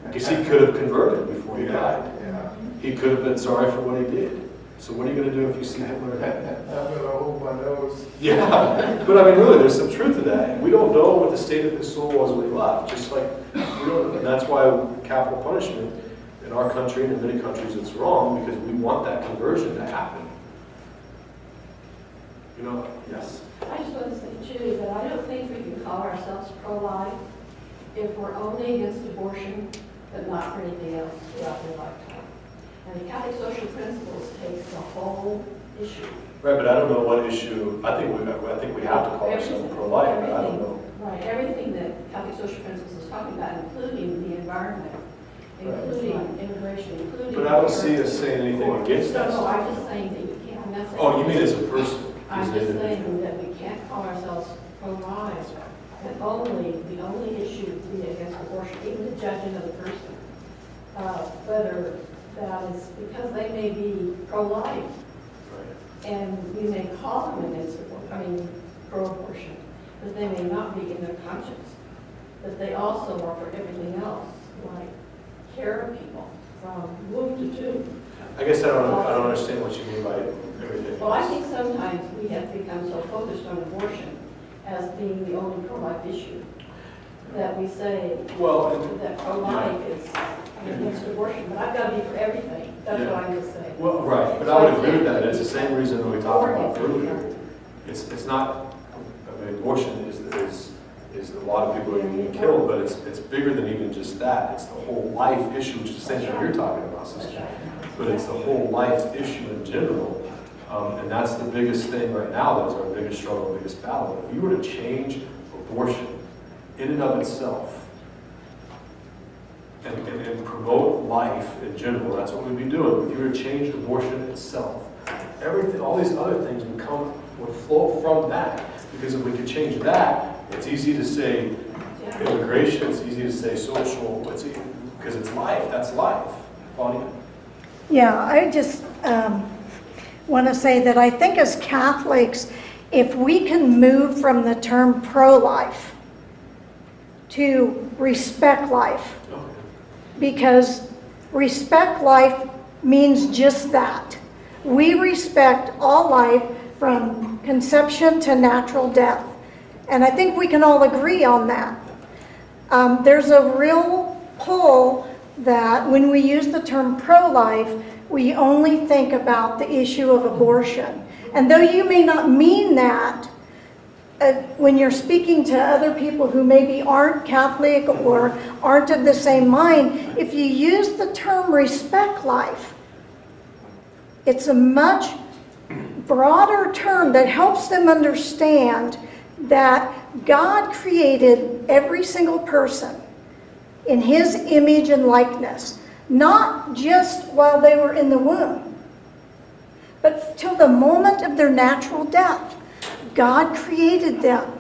Speaker 2: Because he could have converted before he died.
Speaker 3: Yeah.
Speaker 2: He could have been sorry for what he did. So what are you going to do if you see Hitler in heaven?
Speaker 3: I'm gonna hold my nose.
Speaker 2: Yeah, but I mean, really, there's some truth to that. We don't know what the state of his soul was when he left. Just like we don't, and that's why capital punishment in our country and in many countries it's wrong, because we want that conversion to happen. You know? Yes.
Speaker 4: I just want to say too, that I don't think we can call ourselves pro-life if we're only against abortion, but not for anything else throughout their lifetime. And the Catholic social principles takes the whole issue.
Speaker 2: Right, but I don't know what issue. I think we have to call ourselves pro-life, but I don't know.
Speaker 4: Right, everything that Catholic social principles is talking about, including the environment, including immigration, including.
Speaker 2: But I don't see us saying anything against that.
Speaker 4: No, I'm just saying that you can't. I'm not saying.
Speaker 2: Oh, you mean as a person?
Speaker 4: I'm
Speaker 2: as an
Speaker 4: just
Speaker 2: individual.
Speaker 4: saying that we can't call ourselves pro-life, and the only issue would be against abortion, even the judging of the person, whether that is because they may be pro-life, and we may call them against abortion, pro-abortion, but they may not be in their conscience. But they also are for everything else, like care of people from womb to tomb.
Speaker 2: I guess I don't understand what you mean by everything.
Speaker 4: Well, I think sometimes we have become so focused on abortion as being the only pro-life issue that we say that pro-life is against abortion, but I've got to be for everything. That's what I'm just saying.
Speaker 2: Well, right, but I would agree with that. It's the same reason that we talked about earlier. It's not. I mean, abortion is a lot of people are getting killed, but it's bigger than even just that. It's the whole life issue, which is the same thing you're talking about, sister. But it's the whole life issue in general. And that's the biggest thing right now. That is our biggest struggle, biggest battle. If you were to change abortion in and of itself and promote life in general, that's what we'd be doing. If you were to change abortion itself, everything, all these other things would flow from that. Because if we could change that, it's easy to say immigration, it's easy to say social, because it's life, that's life. Bonnie?
Speaker 1: Yeah, I just want to say that I think as Catholics, if we can move from the term pro-life to respect life, because respect life means just that. We respect all life from conception to natural death. And I think we can all agree on that. There's a real pull that when we use the term pro-life, we only think about the issue of abortion. And though you may not mean that, when you're speaking to other people who maybe aren't Catholic or aren't of the same mind, if you use the term respect life, it's a much broader term that helps them understand that God created every single person in His image and likeness, not just while they were in the womb, but till the moment of their natural death. God created them.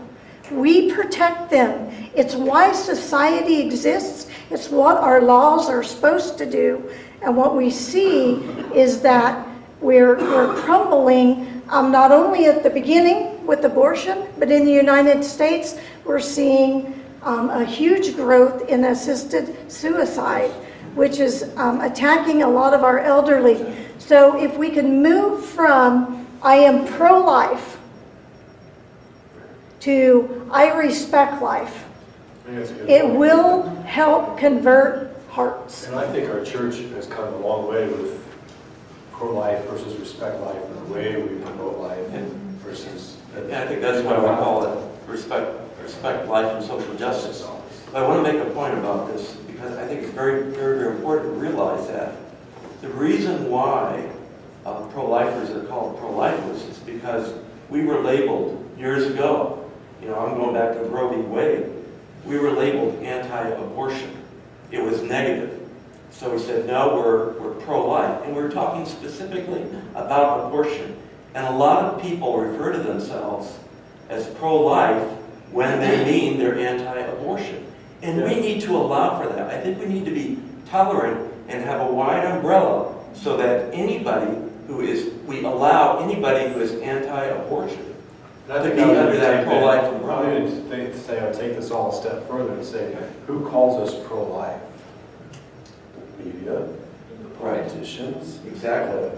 Speaker 1: We protect them. It's why society exists. It's what our laws are supposed to do. And what we see is that we're crumbling, not only at the beginning with abortion, but in the United States, we're seeing a huge growth in assisted suicide, which is attacking a lot of our elderly. So if we can move from I am pro-life to I respect life, it will help convert hearts.
Speaker 2: And I think our church has come a long way with pro-life versus respect life, and the way we promote life versus.
Speaker 5: And I think that's why we call it respect life and social justice. But I want to make a point about this because I think it's very, very, very important to realize that the reason why pro-lifers are called pro-lifers is because we were labeled years ago. You know, I'm going back to Roe v. Wade. We were labeled anti-abortion. It was negative. So we said, no, we're pro-life. And we're talking specifically about abortion. And a lot of people refer to themselves as pro-life when they mean they're anti-abortion. And we need to allow for that. I think we need to be tolerant and have a wide umbrella so that we allow anybody who is anti-abortion
Speaker 2: And I think
Speaker 5: To be
Speaker 2: I would
Speaker 5: under that
Speaker 2: take
Speaker 5: pro-life
Speaker 2: that-
Speaker 5: umbrella.
Speaker 2: I would say I would take this all a step further and say, who calls us pro-life? The media, the politicians.
Speaker 5: Exactly.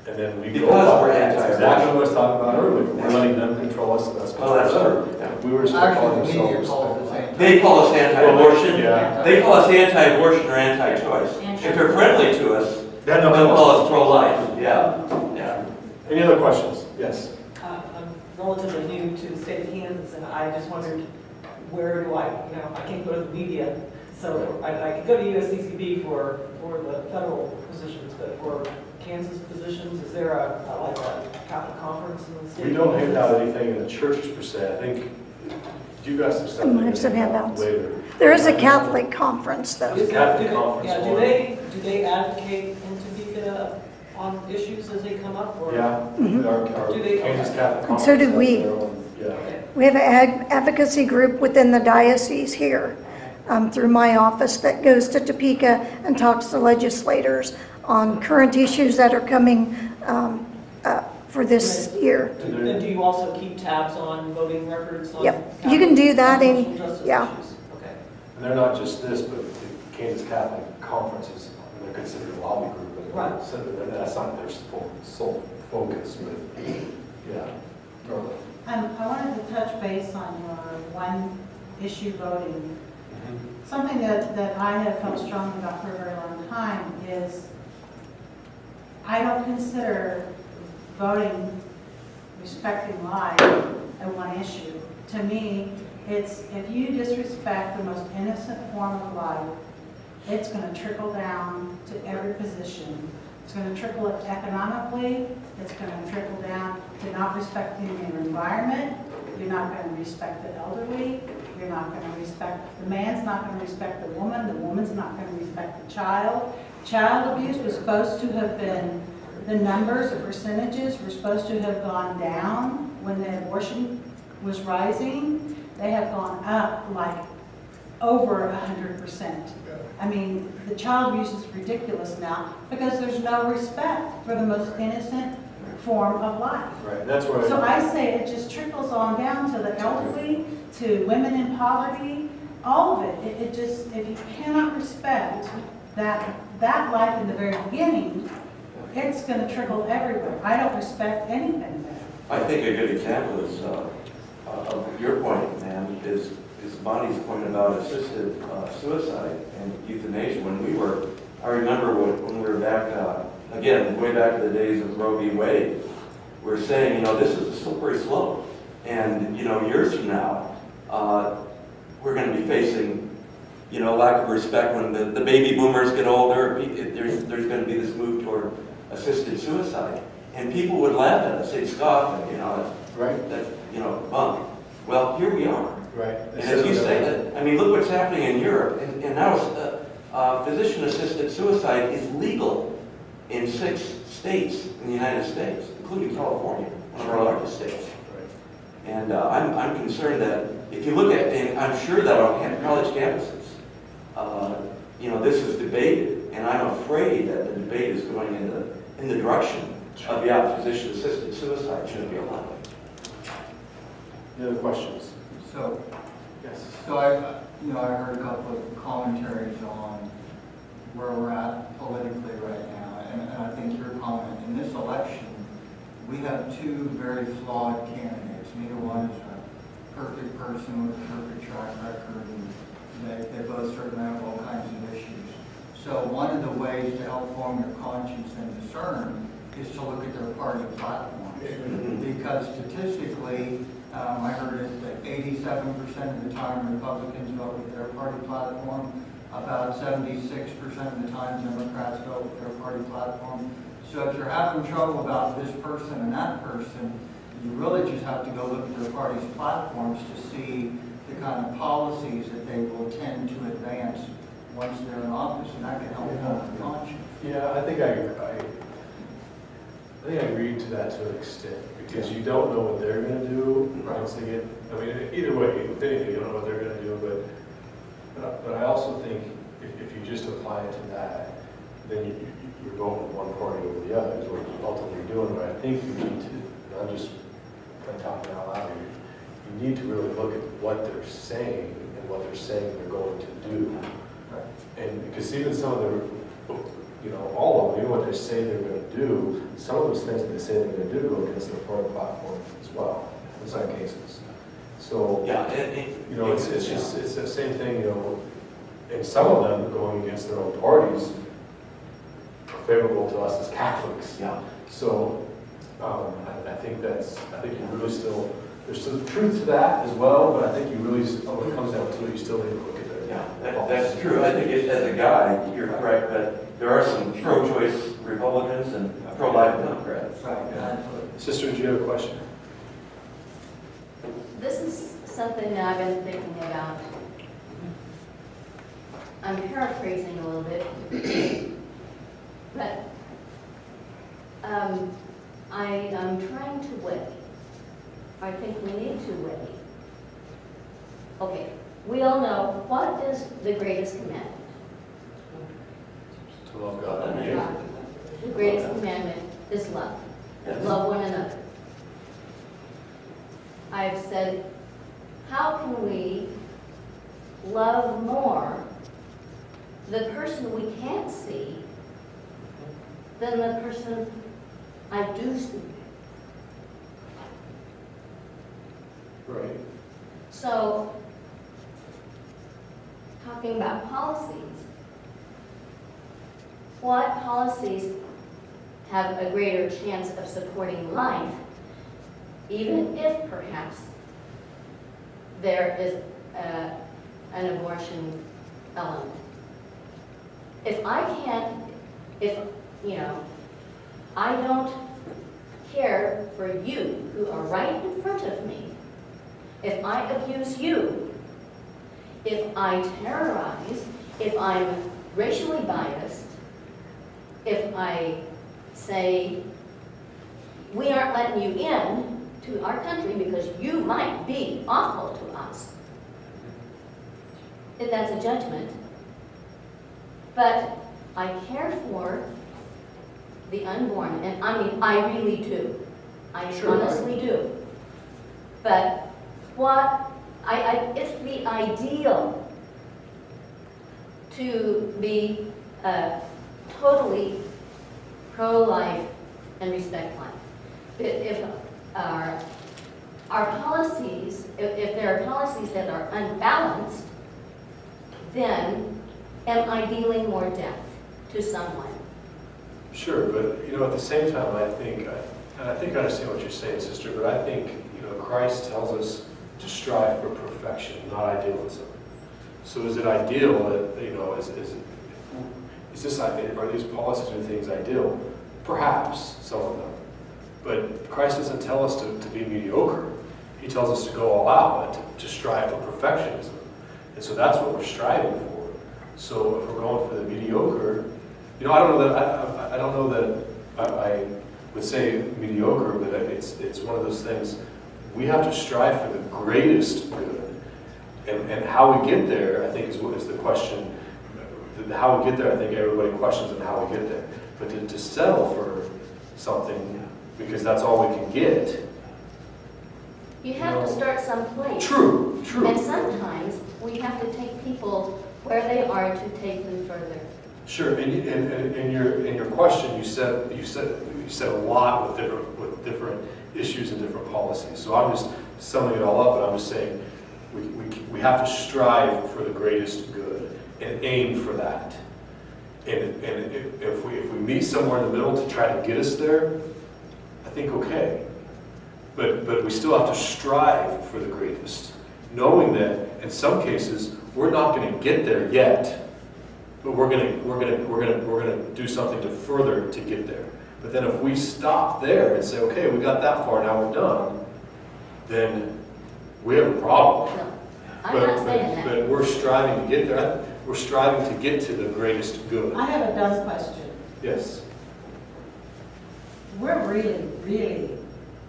Speaker 2: And then we go
Speaker 5: Because
Speaker 2: by
Speaker 5: we're
Speaker 2: that. That's
Speaker 5: anti-abortion.
Speaker 2: exactly what I was talking about earlier. We're letting them control us, that's
Speaker 5: Well, that's
Speaker 2: control
Speaker 5: true.
Speaker 2: them. If we were to start calling
Speaker 3: Actually, the media
Speaker 2: ourselves.
Speaker 3: calls us anti.
Speaker 5: They call us anti-abortion.
Speaker 2: Yeah.
Speaker 5: They call us anti-abortion or anti-choice. If they're friendly to us,
Speaker 2: Then
Speaker 5: they'll
Speaker 2: they'll
Speaker 5: call us pro-life. Yeah, yeah.
Speaker 2: Any other questions? Yes.
Speaker 10: I'm relatively new to the state of Kansas, and I just wondered, where do I, I can't go to the media, so I could go to USCCB for the federal positions, but for Kansas positions, is there like a Catholic conference in the state?
Speaker 2: We don't hand out anything in the churches per se. I think you guys have stuff.
Speaker 1: I
Speaker 2: that
Speaker 1: have
Speaker 2: you
Speaker 1: some
Speaker 2: can hand out
Speaker 1: handouts.
Speaker 2: later.
Speaker 1: There is a Catholic conference, though.
Speaker 10: Is
Speaker 2: Catholic
Speaker 10: that,
Speaker 2: conference
Speaker 10: yeah,
Speaker 2: one.
Speaker 10: do they advocate in Topeka on issues as they come up, or?
Speaker 2: Yeah.
Speaker 1: Mhm.
Speaker 2: Our
Speaker 10: Do they-
Speaker 2: Kansas Catholic
Speaker 1: And so do
Speaker 2: Conference has
Speaker 1: we.
Speaker 2: their own- Yeah.
Speaker 10: Okay.
Speaker 1: We have an advocacy group within the diocese here through my office that goes to Topeka and talks to legislators on current issues that are coming for this year.
Speaker 10: And do you also keep tabs on voting records? On
Speaker 1: Yep. You can do that
Speaker 10: on
Speaker 1: in-
Speaker 10: social justice
Speaker 1: yeah.
Speaker 10: issues? Okay.
Speaker 2: And they're not just this, but the Kansas Catholic conferences, they're considered a lobby group. And
Speaker 10: Right.
Speaker 2: so that's not their sole focus, but yeah.
Speaker 11: I wanted to touch base on your one issue voting. Something that I have felt strongly about for a very long time is I don't consider voting respecting life a one issue. To me, it's if you disrespect the most innocent form of life, it's going to trickle down to every position. It's going to trickle up economically. It's going to trickle down to not respecting your environment. You're not going to respect the elderly. You're not going to respect, the man's not going to respect the woman's not going to respect the child. Child abuse was supposed to have been, the numbers, the percentages were supposed to have gone down when the abortion was rising. They have gone up like over 100%. I mean, the child abuse is ridiculous now because there's no respect for the most innocent form of life.
Speaker 2: Right, and that's where.
Speaker 11: So I say it just trickles on down to the elderly, to women in poverty, all of it. It just, if you cannot respect that life in the very beginning, it's going to trickle everywhere. I don't respect anything there.
Speaker 5: I think a good example is, of your point, ma'am, is Bonnie's point about assisted suicide and euthanasia. I remember when we were back, again, way back in the days of Roe v. Wade, we were saying, this is a slippery slope. And, years from now, we're going to be facing, lack of respect when the baby boomers get older. There's going to be this move toward assisted suicide. And people would laugh at us, they'd scoff, and,
Speaker 2: Right.
Speaker 5: that's, bunk. Well, here we are.
Speaker 2: Right.
Speaker 5: And as you say that, look what's happening in Europe. And now physician-assisted suicide is legal in 6 states in the United States, including California, one of our largest states.
Speaker 2: Right.
Speaker 5: And I'm concerned that if you look at, and I'm sure that on college campuses, this is debated, and I'm afraid that the debate is going in the direction of, physician-assisted suicide shouldn't be allowed.
Speaker 2: Any other questions?
Speaker 12: So,
Speaker 2: Yes.
Speaker 12: I heard a couple of commentaries on where we're at politically right now, and I think your comment, in this election, we have 2 very flawed candidates. Neither one is a perfect person with a perfect track record, and they both certainly have all kinds of issues. So one of the ways to help form your conscience and discern is to look at their party platforms. Because statistically, I heard it that 87% of the time Republicans vote with their party platform, about 76% of the time Democrats vote with their party platform. So if you're having trouble about this person and that person, you really just have to go look at their party's platforms to see the kind of policies that they will tend to advance once they're in office, and that can help form a conscience.
Speaker 2: Yeah, I think I agree to that to an extent, because you don't know what they're going to do once they get, either way, with anything, you don't know what they're going to do, but I also think if you just apply it to that, then you're going with one party over the other is what you're ultimately doing, but I think you need to, and I'm just kind of talking out loud you need to really look at what they're saying and what they're saying they're going to do. And because even some of the, all of them, even what they say they're going to do, some of those things that they say they're going to do go against their party platform as well, in some cases. So,
Speaker 5: Yeah,
Speaker 2: it's the same thing, and some of them going against their own parties are favorable to us as Catholics.
Speaker 5: yeah.
Speaker 2: So, I think you really still, there's some truth to that as well, but I think you really, when it comes down to it, you still need to look at their
Speaker 5: Yeah, that's true. I think as a guy, you're correct, but there are some pro-choice Republicans and pro-life Democrats.
Speaker 2: Sister, do you have a question?
Speaker 6: This is something that I've been thinking about. I'm paraphrasing a little bit, but I'm trying to weigh. I think we need to weigh. Okay, we all know what is the greatest commandment.
Speaker 2: To love God and you.
Speaker 6: The greatest commandment is love.
Speaker 5: Yes.
Speaker 6: Love one another. I've said, how can we love more the person we can't see than the person I do see?
Speaker 2: Right.
Speaker 6: So, talking about policies, what policies have a greater chance of supporting life, even if perhaps there is an abortion element? If I don't care for you who are right in front of me, if I abuse you, if I terrorize, if I'm racially biased, if I say, we aren't letting you in to our country because you might be awful to us, if that's a judgment. But I care for the unborn, and I mean, I really do. I honestly do. But it's the ideal to be totally pro-life and respect life. If our policies, if there are policies that are unbalanced, then am I dealing more death to someone?
Speaker 2: Sure, but at the same time, I think I understand what you're saying, sister, but I think Christ tells us to strive for perfection, not idealism. So is it ideal that are these policies and things ideal? Perhaps some of them, but Christ doesn't tell us to be mediocre. He tells us to go all out and to strive for perfectionism, and so that's what we're striving for. So if we're going for the mediocre, I don't know that I would say mediocre, but it's one of those things. We have to strive for the greatest good, and how we get there, I think, is the question. How we get there, I think everybody questions on how we get there. But to settle for something because that's all we can get.
Speaker 6: You have to start someplace.
Speaker 2: True.
Speaker 6: And sometimes we have to take people where they are to take them further.
Speaker 2: Sure, and in your question, you said a lot with different issues and different policies. So I'm just summing it all up, but I'm just saying we have to strive for the greatest good and aim for that. And if we meet somewhere in the middle to try to get us there, I think okay. But we still have to strive for the greatest, knowing that in some cases we're not going to get there yet, but we're going to do something to further to get there. But then if we stop there and say, okay, we got that far, now we're done, then we have a problem.
Speaker 6: No, I'm not saying that.
Speaker 2: But we're striving to get there. We're striving to get to the greatest good.
Speaker 11: I have a dumb question.
Speaker 2: Yes.
Speaker 11: We're really, really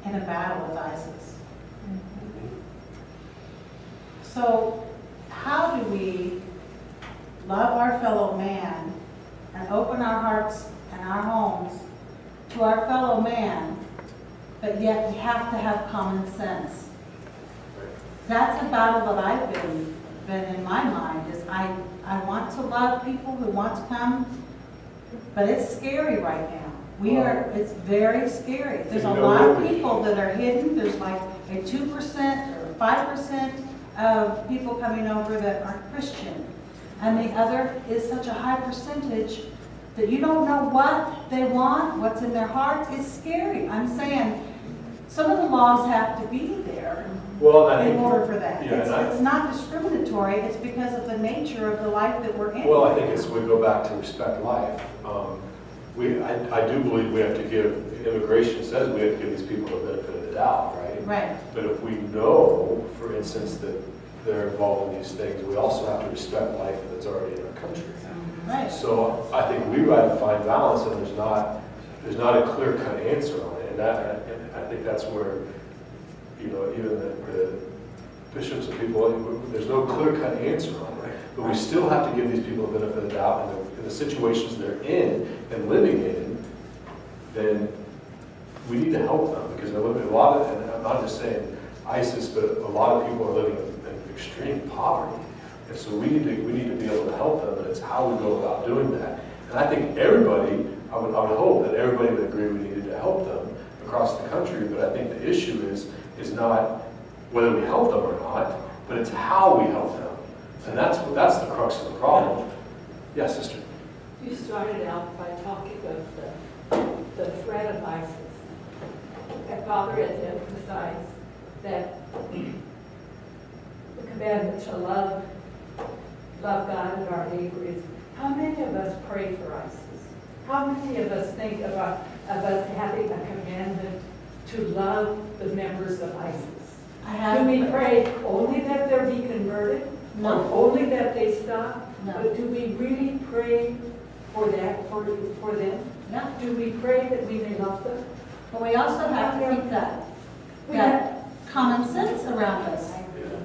Speaker 11: in a battle with ISIS. So how do we love our fellow man and open our hearts and our homes to our fellow man, but yet we have to have common sense? that's a battle that I've been in my mind, is I want to love people who want to come, but it's scary right now. It's very scary. There's a lot of people that are hidden. There's like a 2% or 5% of people coming over that aren't Christian. And the other is such a high percentage that you don't know what they want, what's in their hearts. It's scary. I'm saying some of the laws have to be there in order for that. It's not discriminatory. It's because of the nature of the life that we're in.
Speaker 2: Well, I think we go back to respect life. I do believe we have to give, immigration says we have to give these people the benefit of the doubt, right?
Speaker 11: Right.
Speaker 2: But if we know, for instance, that they're involved in these things, we also have to respect life that's already in our country.
Speaker 11: Right.
Speaker 2: So I think we try to find balance, and there's not a clear-cut answer on it. And I think that's where, even the bishops and people, there's no clear-cut answer on it. But we still have to give these people the benefit of the doubt in the situations they're in and living in. Then we need to help them, because a lot of, and I'm not just saying ISIS, but a lot of people are living in extreme poverty. And so we need to be able to help them, and it's how we go about doing that. And I think everybody, I would hope that everybody would agree we needed to help them across the country, but I think the issue is not whether we help them or not, but it's how we help them. And that's the crux of the problem. Yes, sister?
Speaker 4: You started out by talking of the threat of ISIS. And Father has emphasized that the commandment to love God and our neighbor is, how many of us pray for ISIS? How many of us think of us having a commandment to love the members of ISIS? Do we pray only that they be converted?
Speaker 11: No.
Speaker 4: Or only that they stop?
Speaker 11: No.
Speaker 4: But do we really pray for that, for them?
Speaker 11: No.
Speaker 4: Do we pray that we may love them?
Speaker 11: But we also have to keep that common sense around us.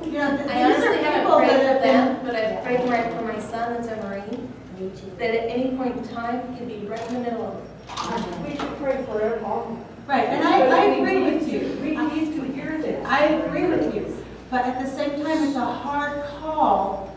Speaker 11: These
Speaker 13: I
Speaker 11: are
Speaker 13: honestly haven't
Speaker 11: people
Speaker 13: prayed
Speaker 11: that
Speaker 13: for
Speaker 11: have
Speaker 13: them,
Speaker 11: been.
Speaker 13: but I've prayed right for my son that's a Marine,
Speaker 6: Me too.
Speaker 13: that at any point in time, he'd be right in the middle of it.
Speaker 4: We should pray for it all.
Speaker 11: Right, and I agree with you.
Speaker 4: We need to hear this.
Speaker 11: I agree with you. But at the same time, it's a hard call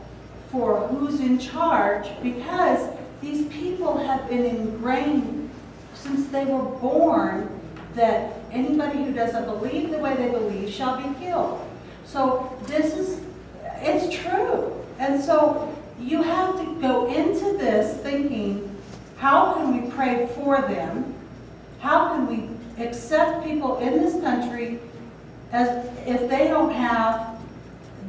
Speaker 11: for who's in charge, because these people have been ingrained since they were born that anybody who doesn't believe the way they believe shall be killed. So it's true. And so you have to go into this thinking, how can we pray for them? How can we accept people in this country as if they don't have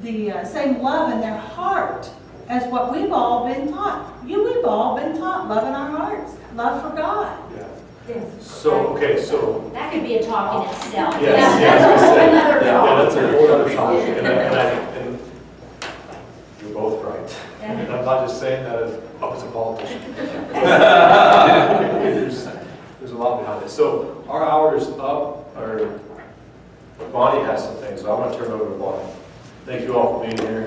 Speaker 11: the same love in their heart as what we've all been taught? We've all been taught love in our hearts, love for God.
Speaker 2: Yeah.
Speaker 4: Yes.
Speaker 2: So
Speaker 6: That could be a talk in itself.
Speaker 2: yes,
Speaker 6: That's a whole other
Speaker 2: that's
Speaker 6: talk.
Speaker 2: a whole other topic. And you're both right. And I'm not just saying that as a politician. There's a lot behind it. So our hour is up, or Bonnie has some things, so I want to turn it over to Bonnie. Thank you all for being here.